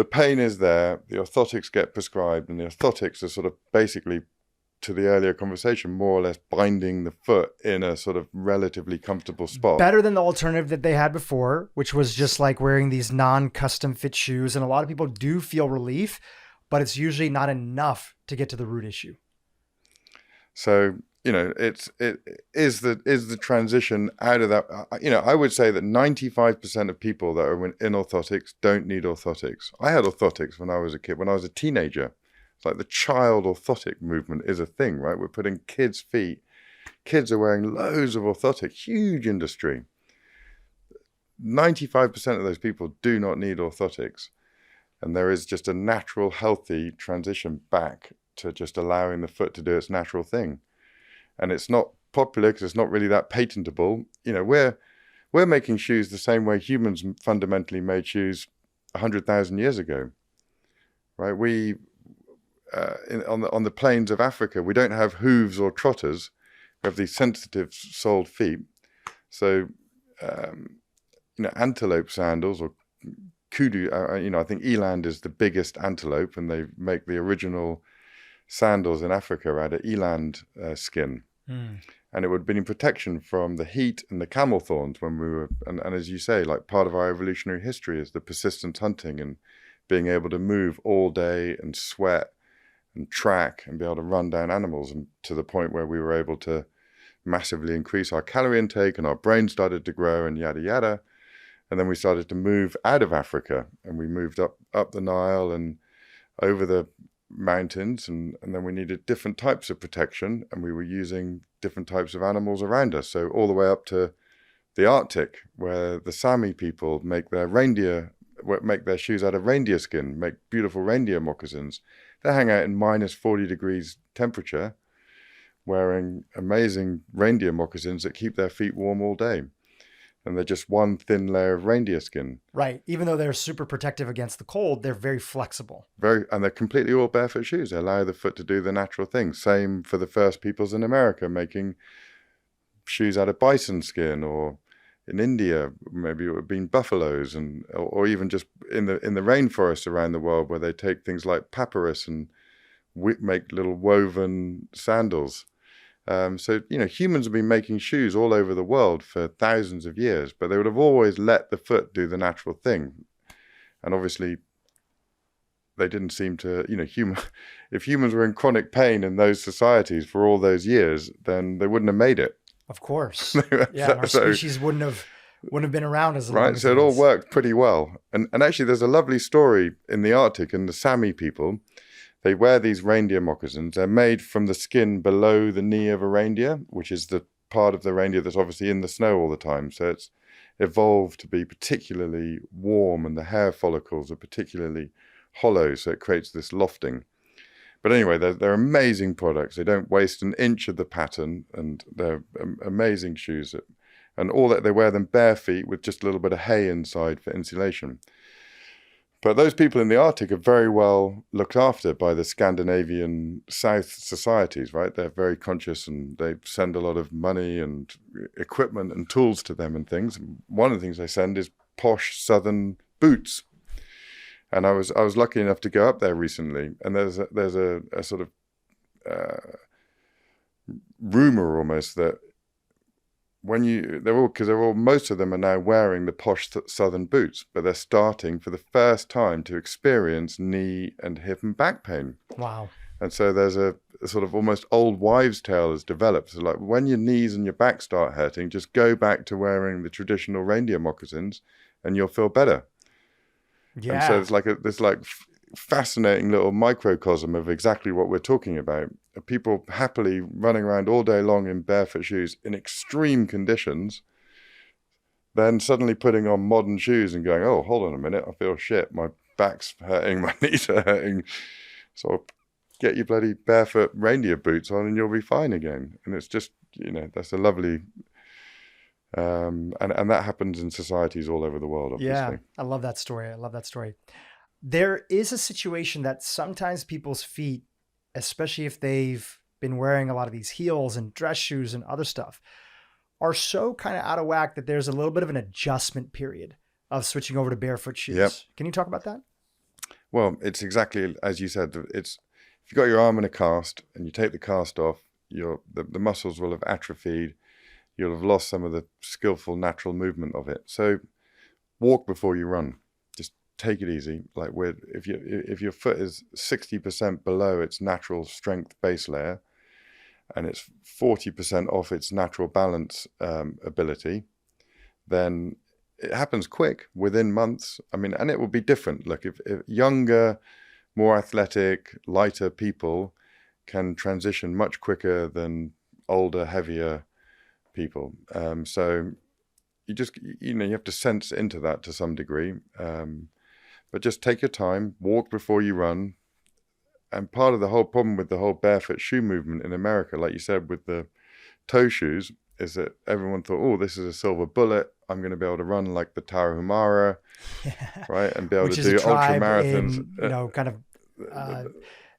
pain is there, the orthotics get prescribed, and the orthotics are sort of basically, to the earlier conversation, more or less binding the foot in a sort of relatively comfortable spot. Better than the alternative that they had before, which was just like wearing these non-custom fit shoes. And a lot of people do feel relief, but it's usually not enough to get to the root issue. So, it is the transition out of that. I would say that 95% of people that are in orthotics don't need orthotics. I had orthotics when I was a kid, when I was a teenager. It's like the child orthotic movement is a thing, right? We're putting kids' feet. Kids are wearing loads of orthotic, huge industry. 95% of those people do not need orthotics. And there is just a natural, healthy transition back to just allowing the foot to do its natural thing. And it's not popular because it's not really that patentable. We're making shoes the same way humans fundamentally made shoes 100,000 years ago, right? On the plains of Africa, we don't have hooves or trotters. We have these sensitive soled feet. So, antelope sandals or kudu. I think eland is the biggest antelope, and they make the original sandals in Africa out of eland skin. And it would have been in protection from the heat and the camel thorns when we were, and as you say, like part of our evolutionary history is the persistent hunting and being able to move all day and sweat and track and be able to run down animals, and to the point where we were able to massively increase our calorie intake and our brain started to grow and yada yada. And then we started to move out of Africa, and we moved up the Nile and over the mountains, and then we needed different types of protection, and we were using different types of animals around us. So all the way up to the Arctic, where the Sami people make their shoes out of reindeer skin, make beautiful reindeer moccasins. They hang out in minus 40 degrees temperature, wearing amazing reindeer moccasins that keep their feet warm all day. And they're just one thin layer of reindeer skin. Right. Even though they're super protective against the cold, they're very flexible. And they're completely all barefoot shoes. They allow the foot to do the natural thing. Same for the first peoples in America, making shoes out of bison skin, or in India, maybe it would have been buffaloes, or even just in the rainforests around the world, where they take things like papyrus and make little woven sandals. So, humans have been making shoes all over the world for thousands of years, but they would have always let the foot do the natural thing. And obviously, they didn't seem to, if humans were in chronic pain in those societies for all those years, then they wouldn't have made it. Of course. Yeah, our species wouldn't have been around as long. Right, so it all worked pretty well. And actually, there's a lovely story in the Arctic, and the Sami people, they wear these reindeer moccasins. They're made from the skin below the knee of a reindeer, which is the part of the reindeer that's obviously in the snow all the time. So it's evolved to be particularly warm, and the hair follicles are particularly hollow, so it creates this lofting. But anyway, they're amazing products. They don't waste an inch of the pattern, and they're amazing shoes. And all that, they wear them bare feet with just a little bit of hay inside for insulation. But those people in the Arctic are very well looked after by the Scandinavian South societies, right? They're very conscious, and they send a lot of money and equipment and tools to them and things. One of the things they send is posh southern boots. And I was lucky enough to go up there recently, and there's a sort of rumor almost that most of them are now wearing the posh southern boots, but they're starting for the first time to experience knee and hip and back pain. Wow. And so there's a sort of almost old wives' tale has developed. So like, when your knees and your back start hurting, just go back to wearing the traditional reindeer moccasins and you'll feel better. Yeah. And so it's like this fascinating little microcosm of exactly what we're talking about. People happily running around all day long in barefoot shoes in extreme conditions, then suddenly putting on modern shoes and going, oh, hold on a minute, I feel shit. My back's hurting, my knees are hurting. So get your bloody barefoot reindeer boots on and you'll be fine again. And it's just, that's a lovely... and that happens in societies all over the world, obviously. Yeah, I love that story. There is a situation that sometimes people's feet, especially if they've been wearing a lot of these heels and dress shoes and other stuff, are so kind of out of whack that there's a little bit of an adjustment period of switching over to barefoot shoes. Yep. Can you talk about that? Well, it's exactly as you said. It's if you've got your arm in a cast and you take the cast off, the muscles will have atrophied. You'll have lost some of the skillful natural movement of it. So walk before you run. Just take it easy. Like if your foot is 60% below its natural strength base layer and it's 40% off its natural balance ability, then it happens quick, within months. I mean, and it will be different. Look, if younger, more athletic, lighter people can transition much quicker than older, heavier people. So you just, you have to sense into that to some degree. But just take your time, walk before you run. And part of the whole problem with the whole barefoot shoe movement in America, like you said, with the toe shoes, is that everyone thought, oh, this is a silver bullet. I'm going to be able to run like the Tarahumara, right? And be able to do ultra marathons.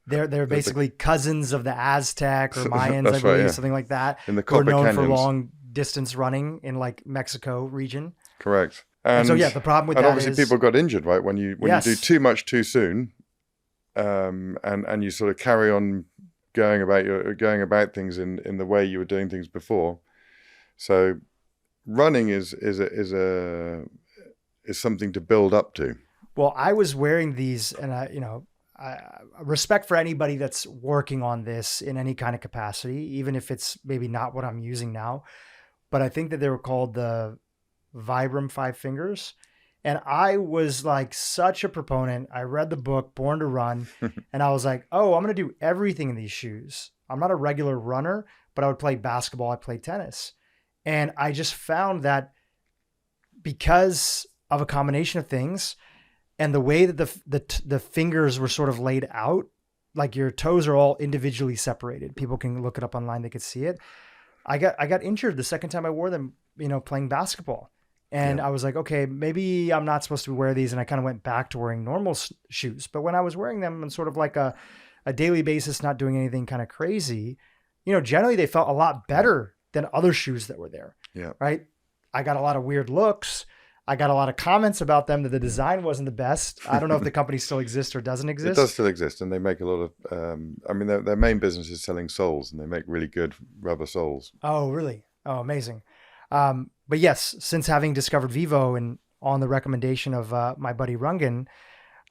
They're basically cousins of the Aztec or Mayans, I believe, right, yeah. Something like that. In the Copper known Canyons. For long distance running in like Mexico region. Correct. And so, yeah, the problem with that obviously is people got injured, right? When you do too much too soon, and you sort of carry on going about things in the way you were doing things before. So running is something to build up to. Well, I was wearing these, and I respect for anybody that's working on this in any kind of capacity, even if it's maybe not what I'm using now. But I think that they were called the Vibram 5 Fingers. And I was like such a proponent. I read the book, Born to Run, and I was like, oh, I'm going to do everything in these shoes. I'm not a regular runner, but I would play basketball. I played tennis. And I just found that because of a combination of things and the way that the fingers were sort of laid out, like your toes are all individually separated. People can look it up online. They could see it. I got injured the second time I wore them, playing basketball. And I was like, okay, maybe I'm not supposed to wear these. And I kind of went back to wearing normal shoes. But when I was wearing them on sort of like a daily basis, not doing anything kind of crazy, generally they felt a lot better than other shoes that were there. Yeah. Right. I got a lot of weird looks. I got a lot of comments about them that the design wasn't the best. I don't know if the company still exists or doesn't exist. It does still exist. And they make a lot of, their main business is selling soles, and they make really good rubber soles. Oh, really? Oh, amazing. But yes, since having discovered Vivo and on the recommendation of my buddy Rungan,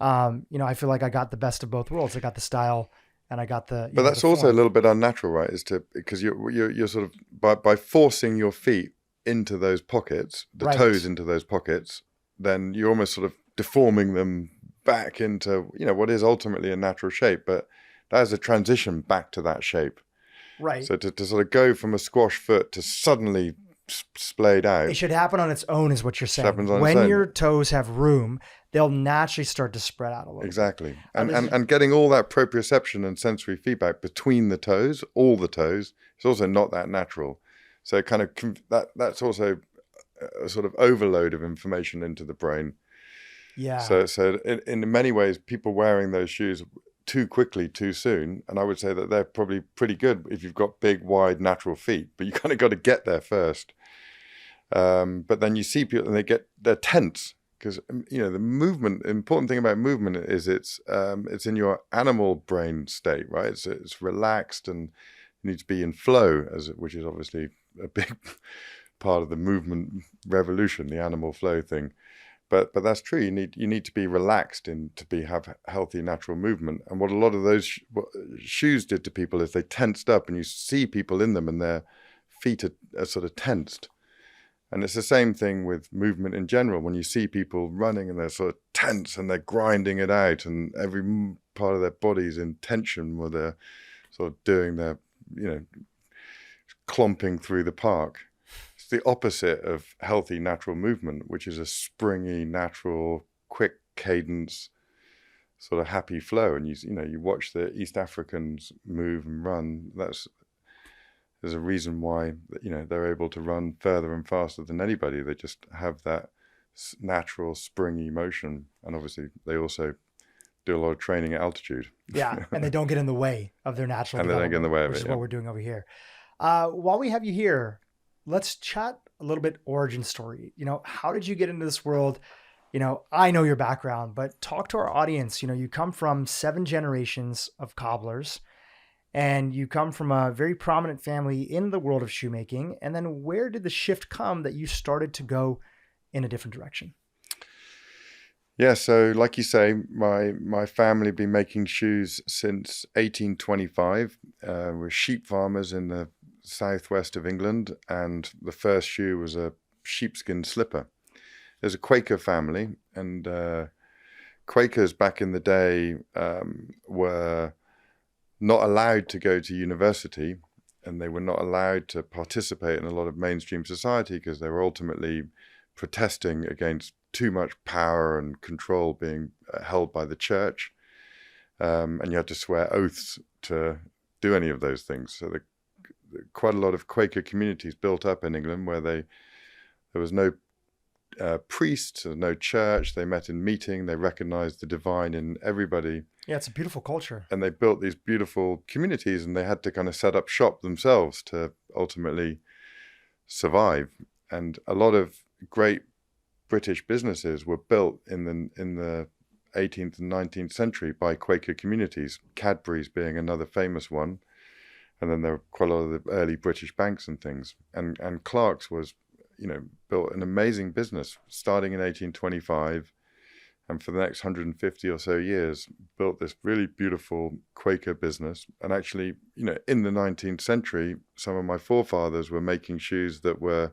I feel like I got the best of both worlds. I got the style and I got the. But that's also a little bit unnatural, right? Because you're sort of by forcing your feet into those pockets, the toes into those pockets, then you're almost sort of deforming them back into what is ultimately a natural shape. But that is a transition back to that shape. Right. So to sort of go from a squash foot to suddenly splayed out. It should happen on its own, is what you're saying. When your toes have room, they'll naturally start to spread out a little. Exactly. And getting all that proprioception and sensory feedback between the toes, all the toes, is also not that natural. So kind of that's also a sort of overload of information into the brain. Yeah. So in many ways, people wearing those shoes too quickly, too soon, and I would say that they're probably pretty good if you've got big, wide, natural feet, but you kind of got to get there first. But then you see people and they're tense because the important thing about movement is it's in your animal brain state, right? It's relaxed and you need to be in flow, which is obviously a big part of the movement revolution, the animal flow thing. But that's true. You need to be relaxed to have healthy natural movement. And what a lot of those shoes did to people is they tensed up, and you see people in them and their feet are sort of tensed. And it's the same thing with movement in general. When you see people running and they're sort of tense and they're grinding it out, and every part of their body's in tension where they're sort of doing their, clomping through the park. It's the opposite of healthy natural movement, which is a springy, natural, quick cadence, sort of happy flow. And you watch the East Africans move and run. There's a reason why they're able to run further and faster than anybody. They just have that natural springy motion, and obviously they also do a lot of training at altitude. Yeah, and they don't get in the way of their natural development. And they don't get in the way of it, which is what we're doing over here. While we have you here, let's chat a little bit origin story. How did you get into this world? I know your background, but talk to our audience. You come from 7 generations of cobblers, and you come from a very prominent family in the world of shoemaking. And then where did the shift come that you started to go in a different direction? Yeah, so like you say, my family have been making shoes since 1825. We're sheep farmers in the southwest of England, and the first shoe was a sheepskin slipper. There's a Quaker family, and Quakers back in the day were not allowed to go to university, and they were not allowed to participate in a lot of mainstream society because they were ultimately protesting against too much power and control being held by the church. And you had to swear oaths to do any of those things. So quite a lot of Quaker communities built up in England where there was no priest, no church. They met in meeting. They recognized the divine in everybody. Yeah, it's a beautiful culture. And they built these beautiful communities, and they had to kind of set up shop themselves to ultimately survive. And a lot of great British businesses were built in the 18th and 19th century by Quaker communities, Cadbury's being another famous one. And then there were quite a lot of the early British banks and things. And Clark's was, built an amazing business starting in 1825. And for the next 150 or so years, built this really beautiful Quaker business. And actually, in the 19th century, some of my forefathers were making shoes that were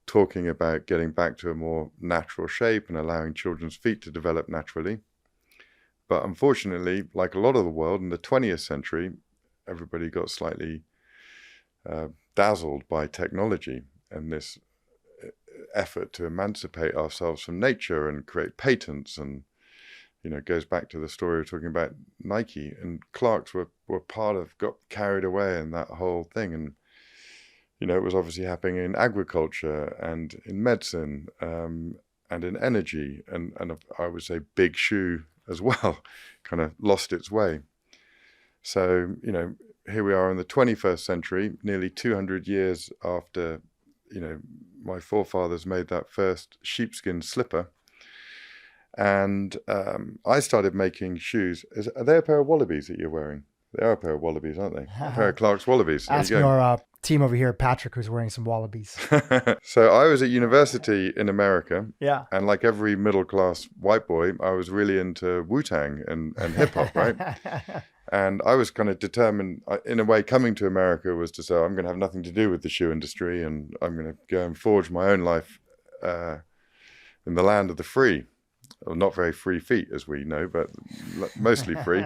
talking about getting back to a more natural shape and allowing children's feet to develop naturally. But unfortunately, like a lot of the world in the 20th century, everybody got slightly dazzled by technology and this effort to emancipate ourselves from nature and create patents. And, it goes back to the story of talking about Nike, and Clark's were got carried away in that whole thing. And, it was obviously happening in agriculture and in medicine and in energy. And I would say big shoe as well, kind of lost its way. So, here we are in the 21st century, nearly 200 years after, my forefathers made that first sheepskin slipper. And I started making shoes. Are they a pair of wallabies that you're wearing? They are a pair of wallabies, aren't they? A pair of Clark's wallabies. Ask our team over here, Patrick, who's wearing some wallabies. So I was at university in America. Yeah. And like every middle-class white boy, I was really into Wu-Tang and hip-hop, right? And I was kind of determined, in a way, coming to America was to say, I'm going to have nothing to do with the shoe industry, and I'm going to go and forge my own life in the land of the free. Well, not very free feet, as we know, but mostly free.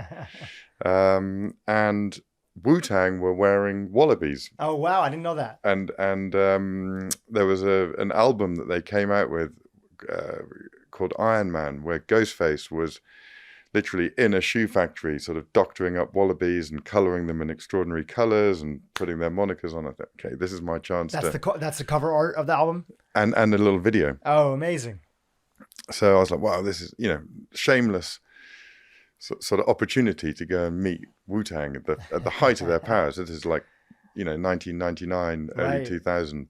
And Wu-Tang were wearing wallabies. Oh, wow. I didn't know that. And there was an album that they came out with called Iron Man, where Ghostface was literally in a shoe factory, sort of doctoring up wallabies and coloring them in extraordinary colors and putting their monikers on it. Okay, this is my chance. That's the cover art of the album? And a little video. Oh, amazing. So I was like, wow, this is, shameless sort of opportunity to go and meet Wu-Tang at the height of their powers. This is like, 1999, early Right. 2000.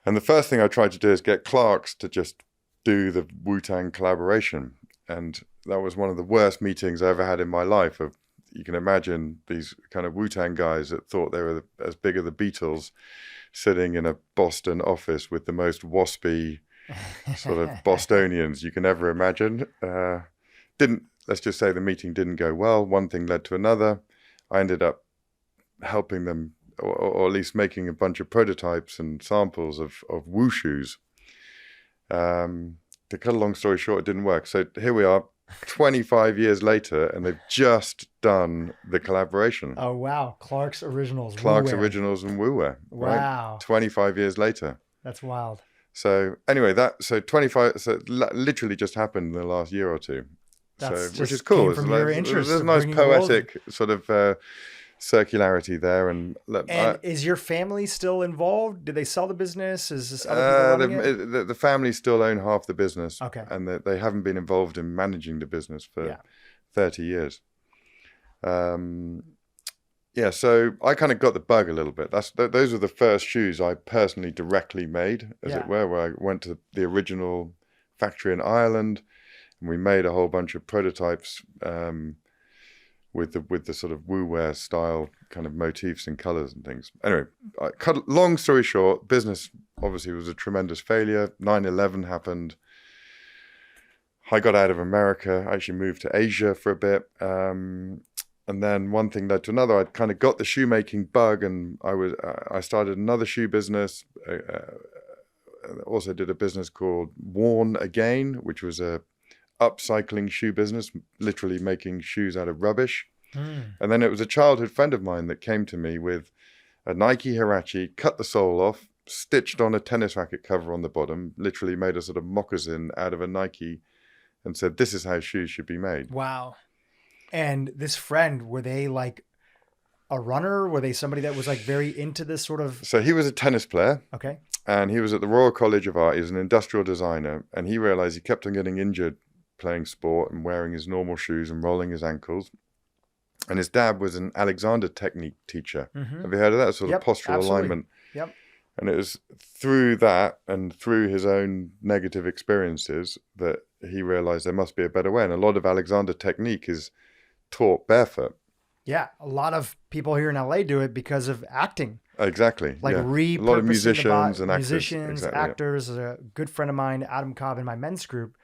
And the first thing I tried to do is get Clark's to just do the Wu-Tang collaboration. And that was one of the worst meetings I ever had in my life. You can imagine these kind of Wu-Tang guys that thought they were as big as the Beatles, sitting in a Boston office with the most waspy sort of Bostonians you can ever imagine. Let's just say the meeting didn't go well. One thing led to another. I ended up helping them, or at least making a bunch of prototypes and samples of Wu shoes. To cut a long story short, it didn't work. So here we are, 25 years later, and they've just done the collaboration. Oh, wow. Clark's Originals. Clark's Wu-Wear. Originals and Wu-Wear. Wow. Right? 25 years later. That's wild. So anyway, literally just happened in the last year or two. Which is cool. From your interest there's a of nice bringing the world- poetic sort of circularity there. And is your family still involved? Did they sell the business? Is this other people running it? the family still own half the business. Okay. And they haven't been involved in managing the business for 30 years. So I kind of got the bug a little bit. Those were the first shoes I personally directly made, as it were, where I went to the original factory in Ireland, and we made a whole bunch of prototypes with the sort of Wu-Wear style kind of motifs and colors and things. Anyway, long story short, business obviously was a tremendous failure. 9/11 happened. I got out of America. I actually moved to Asia for a bit. And then one thing led to another. I kind of got the shoemaking bug, and I started another shoe business. Also did a business called Worn Again, which was a upcycling shoe business, literally making shoes out of rubbish. And then it was a childhood friend of mine that came to me with a Nike Huarache, cut the sole off, stitched on a tennis racket cover on the bottom, literally made a sort of moccasin out of a Nike, and said, this is how shoes should be made. Wow. And this friend, were they like a runner? Were they somebody that was like very into this sort of... So he was a tennis player. Okay. And he was at the Royal College of Art. He was an industrial designer. And he realized he kept on getting injured playing sport and wearing his normal shoes and rolling his ankles. And his dad was an Alexander technique teacher. Mm-hmm. Have you heard of that? Sort of postural absolutely. alignment. Yep. And it was through that and through his own negative experiences that he realized there must be a better way. And a lot of Alexander technique is taught barefoot. Yeah, a lot of people here in LA do it because of acting. Exactly. Like yeah. repurposing A lot of musicians and actors. musicians, Exactly, actors. A good friend of mine, Adam Cobb, in my men's group,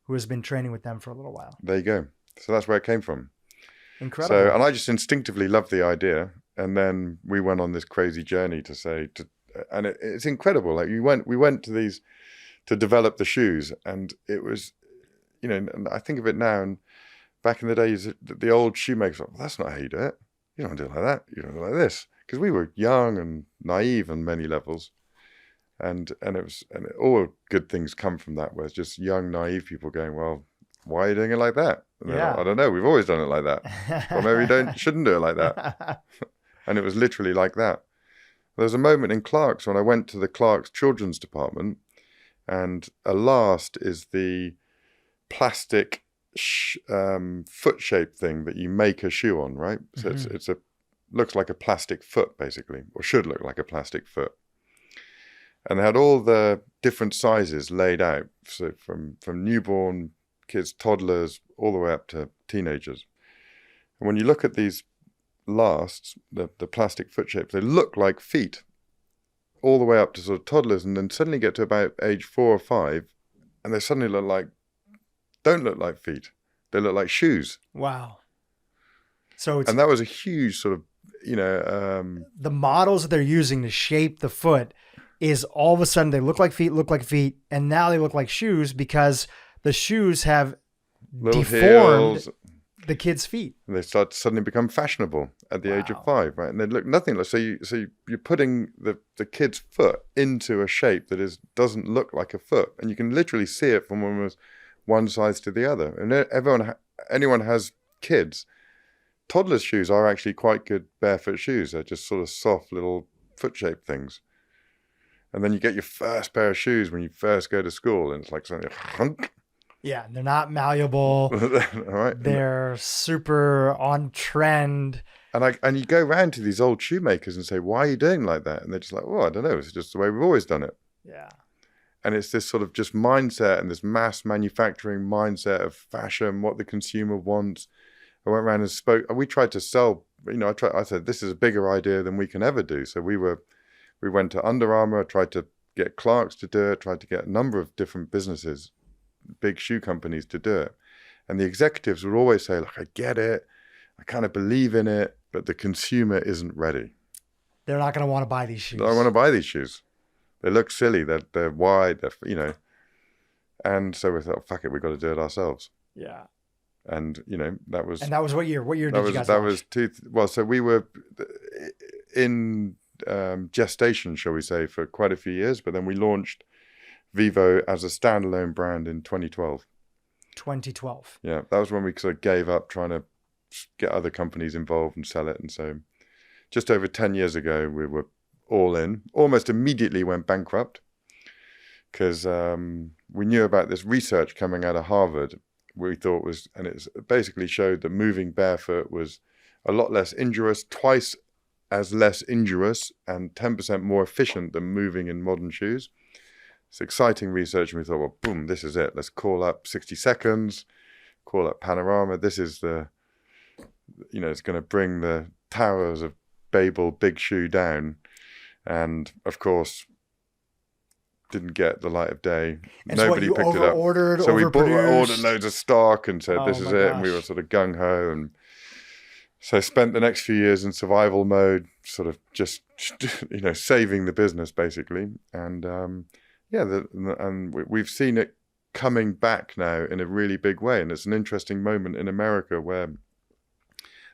who has been training with them for a little while. There you go. So that's where it came from. Incredible. So, and I just instinctively loved the idea. And then we went on this crazy journey and it's incredible. Like we went to develop the shoes, and it was, and I think of it now, and back in the days, the old shoemakers, well, that's not how you do it. You don't do it like that. You don't do it like this. Because we were young and naive on many levels. And all good things come from that, where it's just young, naive people going, well, why are you doing it like that? And they're like, I don't know. We've always done it like that. Or maybe shouldn't do it like that. And it was literally like that. There was a moment in Clark's when I went to the Clark's children's department, and a last is the plastic foot shape thing that you make a shoe on, right? So it's looks like a plastic foot, basically, or should look like a plastic foot. And they had all the different sizes laid out, so from newborn kids, toddlers, all the way up to teenagers. And when you look at these lasts, the plastic foot shapes, they look like feet all the way up to sort of toddlers, and then suddenly get to about age 4 or 5, and they suddenly don't look like feet. They look like shoes. Wow. So and that was a huge sort of, the models that they're using to shape the foot is all of a sudden they look like feet, and now they look like shoes because the shoes have little deformed heels. The kids' feet. And they start to suddenly become fashionable at the age of 5, right? And they look nothing like, so you're putting the kid's foot into a shape that doesn't look like a foot, and you can literally see it from almost one size to the other. And anyone has kids, toddlers' shoes are actually quite good barefoot shoes. They're just sort of soft little foot-shaped things. And then you get your first pair of shoes when you first go to school, and it's like something hunk. Yeah, they're not malleable. Right. They're super on trend. And you go around to these old shoemakers and say, why are you doing like that? And they're just like, well, I don't know. It's just the way we've always done it. Yeah. And it's this sort of just mindset and this mass manufacturing mindset of fashion, what the consumer wants. I went around and spoke. We tried to sell, I said, this is a bigger idea than we can ever do. So we went to Under Armour, tried to get Clark's to do it, tried to get a number of different businesses, big shoe companies to do it. And the executives would always say, look, I get it. I kind of believe in it, but the consumer isn't ready. They're not going to want to buy these shoes. They don't want to buy these shoes. They look silly. They're wide. And so we thought, fuck it, we've got to do it ourselves. Yeah. And that was. And that was what year? What year did you guys launch? So we were in gestation, shall we say, for quite a few years, but then we launched Vivo as a standalone brand in 2012. 2012. Yeah, that was when we sort of gave up trying to get other companies involved and sell it. And so just over 10 years ago, we were all in, almost immediately went bankrupt because we knew about this research coming out of Harvard. We thought and it basically showed that moving barefoot was a lot less injurious, twice as less injurious and 10% more efficient than moving in modern shoes. It's exciting research, and we thought, well, boom, this is it. Let's call up 60 Seconds, call up Panorama. This is it's going to bring the towers of Babel Big Shoe down. And of course, didn't get the light of day. And Nobody so picked it up. So we ordered loads of stock and said, this is it. And we were sort of gung-ho. And so spent the next few years in survival mode, sort of just, saving the business, basically. And we've seen it coming back now in a really big way. And it's an interesting moment in America where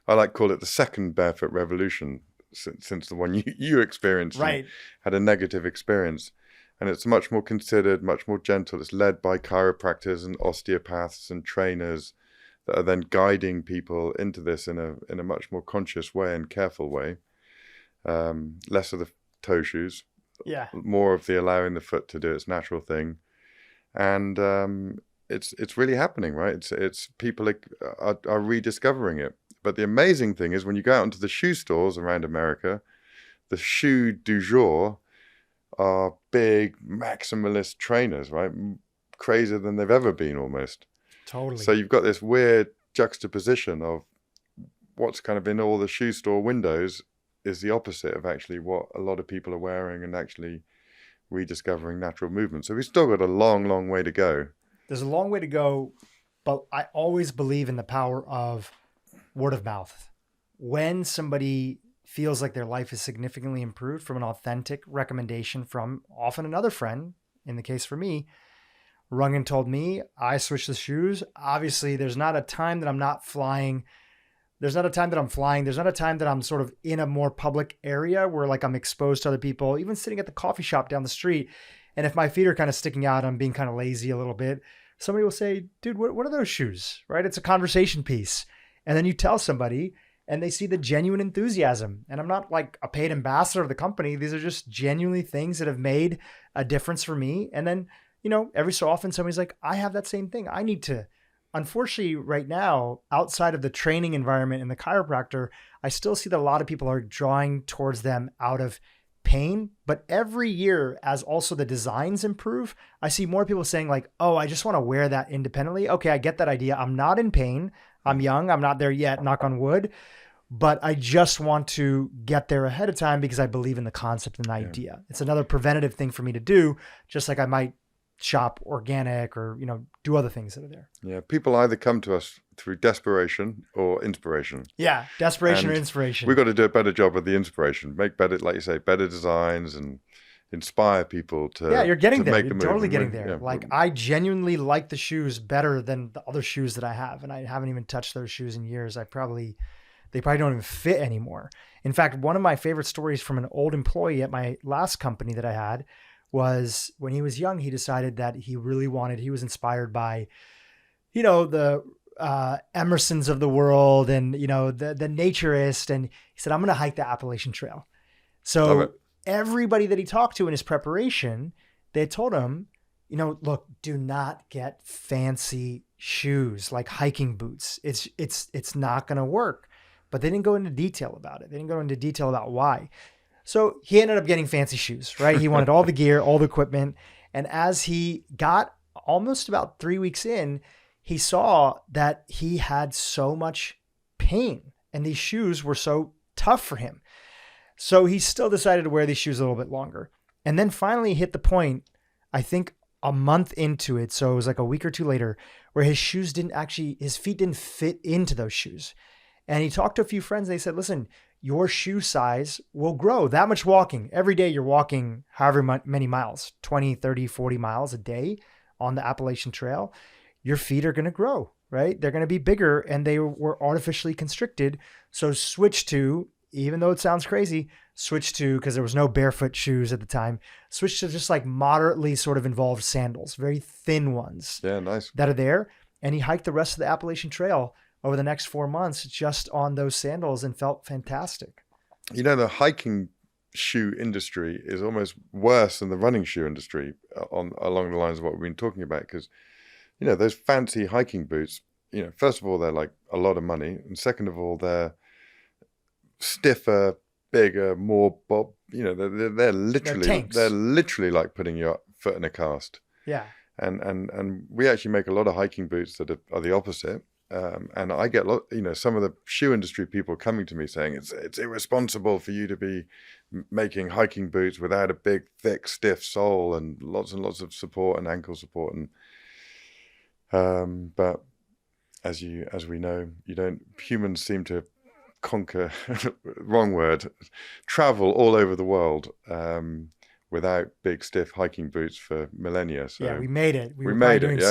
I like to call it the second barefoot revolution, since the one you experienced, right, had a negative experience. And it's much more considered, much more gentle. It's led by chiropractors and osteopaths and trainers that are then guiding people into this in a much more conscious way and careful way. Less of the toe shoes, more of the allowing the foot to do its natural thing, and it's really happening, right? It's people are rediscovering it. But the amazing thing is when you go out into the shoe stores around America, the shoe du jour are big maximalist trainers, right? Crazier than they've ever been almost. Totally. So you've got this weird juxtaposition of what's kind of in all the shoe store windows is the opposite of actually what a lot of people are wearing and actually rediscovering natural movement. So we've still got a long, long way to go. There's a long way to go, but I always believe in the power of word of mouth. When somebody feels like their life is significantly improved from an authentic recommendation from often another friend, in the case for me, Rungan told me, I switched the shoes. Obviously, there's not a time that I'm not flying. There's not a time that I'm flying. There's not a time that I'm sort of in a more public area where like I'm exposed to other people, even sitting at the coffee shop down the street. And if my feet are kind of sticking out, I'm being kind of lazy a little bit. Somebody will say, dude, what are those shoes? Right? It's a conversation piece. And then you tell somebody and they see the genuine enthusiasm. And I'm not like a paid ambassador of the company. These are just genuinely things that have made a difference for me. And then, every so often somebody's like, I have that same thing. I need to. Unfortunately, right now, outside of the training environment and the chiropractor, I still see that a lot of people are drawing towards them out of pain. But every year, as also the designs improve, I see more people saying like, oh, I just want to wear that independently. Okay, I get that idea. I'm not in pain. I'm young. I'm not there yet, knock on wood. But I just want to get there ahead of time because I believe in the concept and the idea. It's another preventative thing for me to do, just like I might shop organic or, do other things that are there. Yeah. People either come to us through desperation or inspiration. Yeah. Desperation or inspiration. We've got to do a better job of the inspiration, make better, like you say, better designs and inspire people to. Yeah. You're getting there. Make You're the totally move. getting there. Yeah. Like I genuinely like the shoes better than the other shoes that I have. And I haven't even touched those shoes in years. They probably don't even fit anymore. In fact, one of my favorite stories from an old employee at my last company that I had was when he was young, he decided that he was inspired by, the Emersons of the world and, the naturist. And he said, I'm going to hike the Appalachian Trail. So everybody that he talked to in his preparation, they told him, look, do not get fancy shoes like hiking boots. It's not going to work. But they didn't go into detail about it. They didn't go into detail about why. So he ended up getting fancy shoes, right? He wanted all the gear, all the equipment. And as he got almost about 3 weeks in, he saw that he had so much pain and these shoes were so tough for him. So he still decided to wear these shoes a little bit longer. And then finally hit the point, I think a month into it. So it was like a week or two later where his feet didn't fit into those shoes. And he talked to a few friends. They said, listen, your shoe size will grow that much walking. Every day you're walking however many miles, 20, 30, 40 miles a day on the Appalachian Trail. Your feet are going to grow, right? They're going to be bigger and they were artificially constricted. So switch to, even though it sounds crazy, because there was no barefoot shoes at the time, switch to just like moderately sort of involved sandals, very thin ones. Yeah, nice. That are there. And he hiked the rest of the Appalachian Trail over the next 4 months just on those sandals and felt fantastic. The hiking shoe industry is almost worse than the running shoe industry along the lines of what we've been talking about. Because, those fancy hiking boots, first of all, they're like a lot of money. And second of all, they're stiffer, bigger, more bob. They're literally like putting your foot in a cast. Yeah. And we actually make a lot of hiking boots that are the opposite. And I get some of the shoe industry people coming to me saying it's irresponsible for you to be making hiking boots without a big, thick, stiff sole and lots of support and ankle support. And but as we know, humans seem to conquer wrong word, travel all over the world without big, stiff hiking boots for millennia. So yeah, we made it. We were made doing it. Yeah.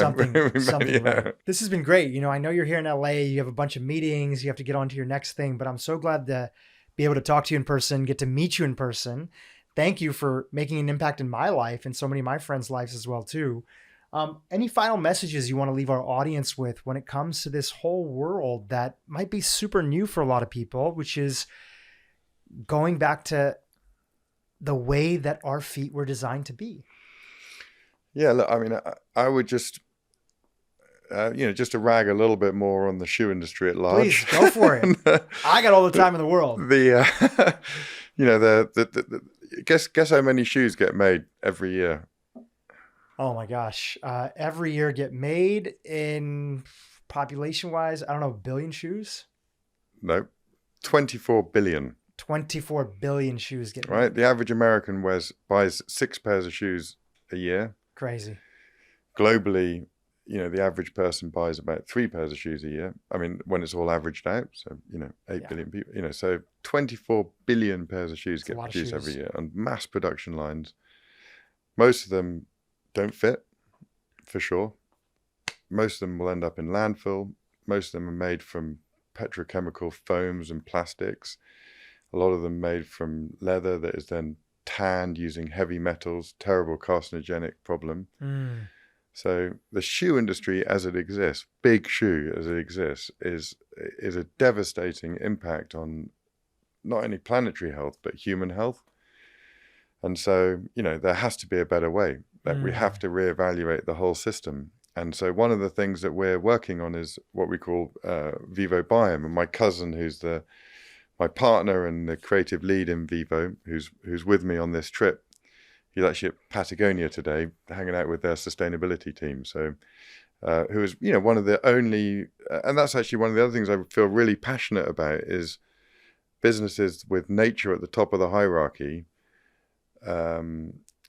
something Yeah. right. This has been great. I know you're here in LA. You have a bunch of meetings. You have to get on to your next thing. But I'm so glad to be able to talk to you in person, get to meet you in person. Thank you for making an impact in my life and so many of my friends' lives as well, too. Any final messages you want to leave our audience with when it comes to this whole world that might be super new for a lot of people, which is going back to the way that our feet were designed to be? Yeah, look, I mean, I would just, just to rag a little bit more on the shoe industry at large. Please, go for it. I got all the time in the world. Guess how many shoes get made every year? Oh my gosh. Every year get made in population wise, I don't know, billion shoes? No, 24 billion. 24 billion shoes get made. Right. The average American buys 6 pairs of shoes a year. Crazy. Globally, the average person buys about 3 pairs of shoes a year. I mean, when it's all averaged out, so 8 billion people. So 24 billion pairs of shoes get produced every year on mass production lines. Most of them don't fit, for sure. Most of them will end up in landfill. Most of them are made from petrochemical foams and plastics. A lot of them made from leather that is then tanned using heavy metals, terrible carcinogenic problem. So the shoe industry as it exists, big shoe as it exists, is a devastating impact on not only planetary health, but human health. And so, there has to be a better way, that we have to reevaluate the whole system. And so one of the things that we're working on is what we call Vivobarefoot. And my cousin, who's my partner and the creative lead in Vivo, who's with me on this trip, he's actually at Patagonia today, hanging out with their sustainability team. So, who is, one of the only, and that's actually one of the other things I feel really passionate about, is businesses with nature at the top of the hierarchy,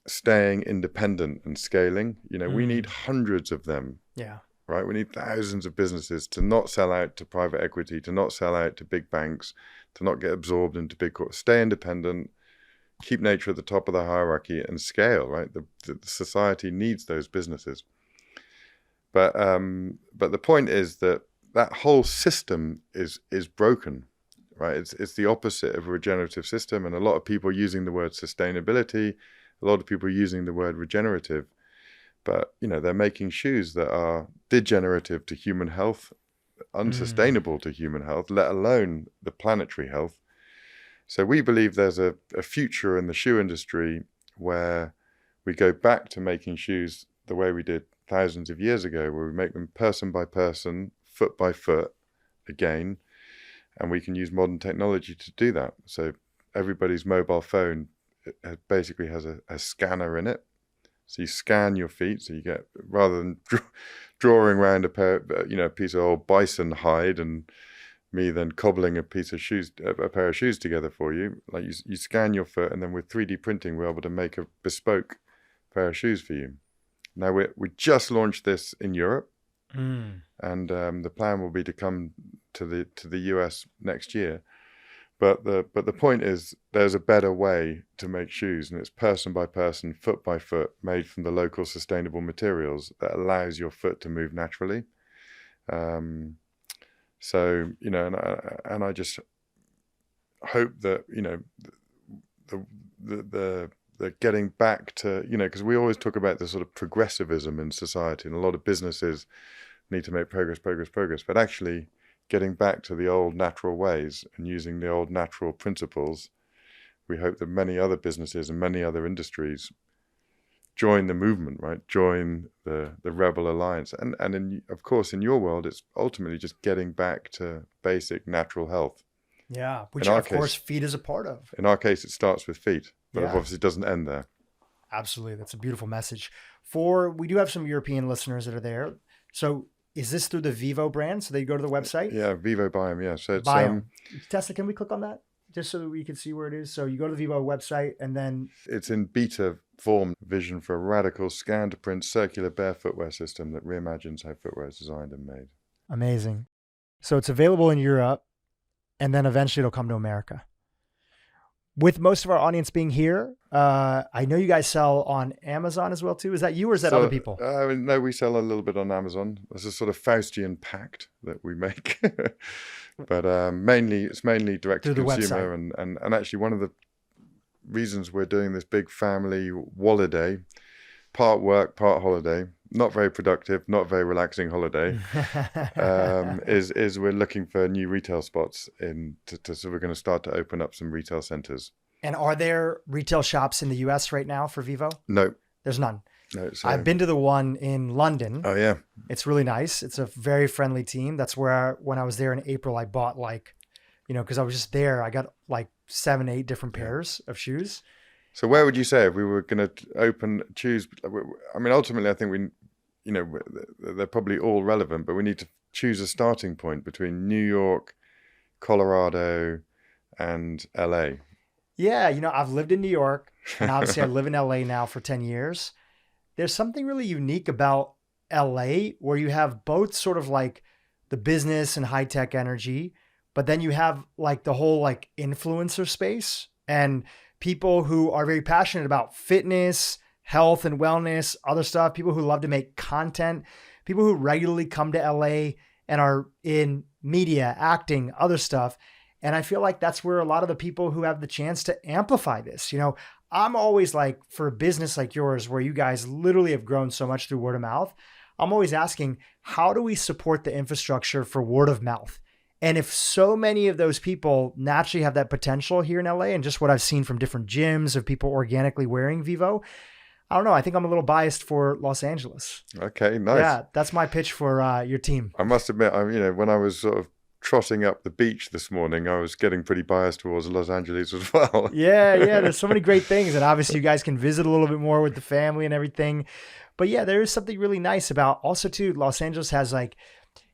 staying independent and scaling. We need hundreds of them. Yeah. Right. We need thousands of businesses to not sell out to private equity, to not sell out to big banks, to not get absorbed into big corps. Stay independent, keep nature at the top of the hierarchy, and scale. Right. The society needs those businesses. But the point is that whole system is broken. Right. It's the opposite of a regenerative system, and a lot of people using the word sustainability, a lot of people using the word regenerative. But, they're making shoes that are degenerative to human health, unsustainable to human health, let alone the planetary health. So we believe there's a future in the shoe industry where we go back to making shoes the way we did thousands of years ago, where we make them person by person, foot by foot again. And we can use modern technology to do that. So everybody's mobile phone basically has a scanner in it. So you scan your feet, so you get, rather than drawing around a piece of old bison hide and me then cobbling a pair of shoes together for you, like you scan your foot, and then with 3D printing, we're able to make a bespoke pair of shoes for you. Now we just launched this in Europe, and the plan will be to come to the US next year. But the point is, there's a better way to make shoes, and it's person by person, foot by foot, made from the local sustainable materials that allows your foot to move naturally. So, and I just hope that, the getting back to, because we always talk about the sort of progressivism in society, and a lot of businesses need to make progress, but actually getting back to the old natural ways and using the old natural principles, we hope that many other businesses and many other industries join the movement, right? Join the Rebel Alliance. And of course, in your world, it's ultimately just getting back to basic natural health. Yeah, which of course feet is a part of. In our case, it starts with feet, but obviously it doesn't end there. Absolutely. That's a beautiful message. We do have some European listeners that are there. So is this through the Vivo brand? So they go to the website? Yeah, Vivobarefoot, yeah. So it's Tessa, can we click on that? Just so that we can see where it is. So you go to the Vivo website, and then it's in beta form, vision for a radical scan to print circular bare footwear system that reimagines how footwear is designed and made. Amazing. So it's available in Europe, and then eventually it'll come to America. With most of our audience being here, I know you guys sell on Amazon as well too. Is that you, or is that other people? No, we sell a little bit on Amazon. There's a sort of Faustian pact that we make, but it's mainly direct to consumer. And actually, one of the reasons we're doing this big family holiday, part work, part holiday, not very productive, not very relaxing holiday, is we're looking for new retail spots so we're going to start to open up some retail centers. And are there retail shops in the US right now for Vivo? No. There's none. No, I've been to the one in London. Oh yeah. It's really nice. It's a very friendly team. That's where when I was there in April, I bought because I was just there, I got 7-8 different pairs of shoes. So where would you say if we were going to choose? I mean, ultimately, I think they're probably all relevant, but we need to choose a starting point between New York, Colorado, and LA. Yeah, I've lived in New York, and obviously I live in LA now for 10 years. There's something really unique about LA where you have both sort of like the business and high tech energy, but then you have like the whole like influencer space and people who are very passionate about fitness, health and wellness, other stuff, people who love to make content, people who regularly come to LA and are in media, acting, other stuff. And I feel like that's where a lot of the people who have the chance to amplify this, I'm always like, for a business like yours, where you guys literally have grown so much through word of mouth, I'm always asking, how do we support the infrastructure for word of mouth? And if so many of those people naturally have that potential here in LA, and just what I've seen from different gyms of people organically wearing Vivo, I don't know. I think I'm a little biased for Los Angeles. Okay, nice. Yeah, that's my pitch for your team. I must admit, when I was sort of trotting up the beach this morning, I was getting pretty biased towards Los Angeles as well. Yeah. There's so many great things. And obviously you guys can visit a little bit more with the family and everything. But yeah, there is something really nice about also too, Los Angeles has like,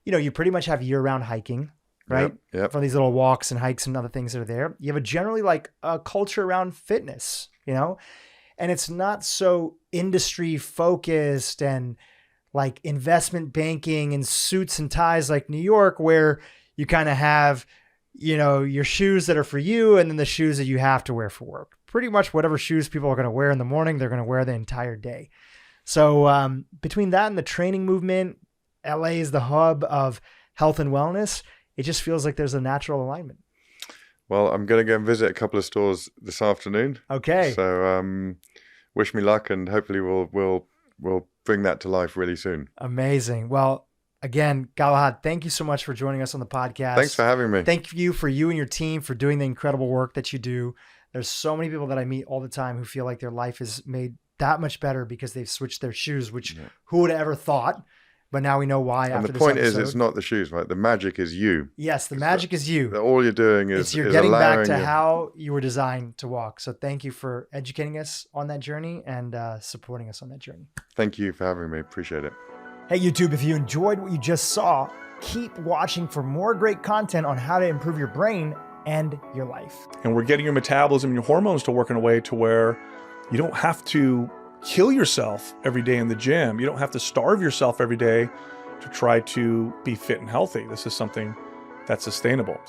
you pretty much have year-round hiking, right? Yep. For these little walks and hikes and other things that are there. You have a generally like a culture around fitness, and it's not so industry focused and like investment banking and suits and ties like New York, where you kind of have, your shoes that are for you and then the shoes that you have to wear for work. Pretty much whatever shoes people are going to wear in the morning, they're going to wear the entire day. So between that and the training movement, LA is the hub of health and wellness. It just feels like there's a natural alignment. Well, I'm going to go and visit a couple of stores this afternoon. Okay. So wish me luck, and hopefully we'll bring that to life really soon. Amazing. Well, again, Galahad, thank you so much for joining us on the podcast. Thanks for having me. Thank you for you and your team for doing the incredible work that you do. There's so many people that I meet all the time who feel like their life is made that much better because they've switched their shoes, which who would have ever thought? But now we know why. And the point is, it's not the shoes, right? The magic is you. Yes, the magic is you. All you're doing is you're getting back to how you were designed to walk. So thank you for educating us on that journey and supporting us on that journey. Thank you for having me. Appreciate it. Hey, YouTube, if you enjoyed what you just saw, keep watching for more great content on how to improve your brain and your life. And we're getting your metabolism and your hormones to work in a way to where you don't have to kill yourself every day in the gym. You don't have to starve yourself every day to try to be fit and healthy. This is something that's sustainable.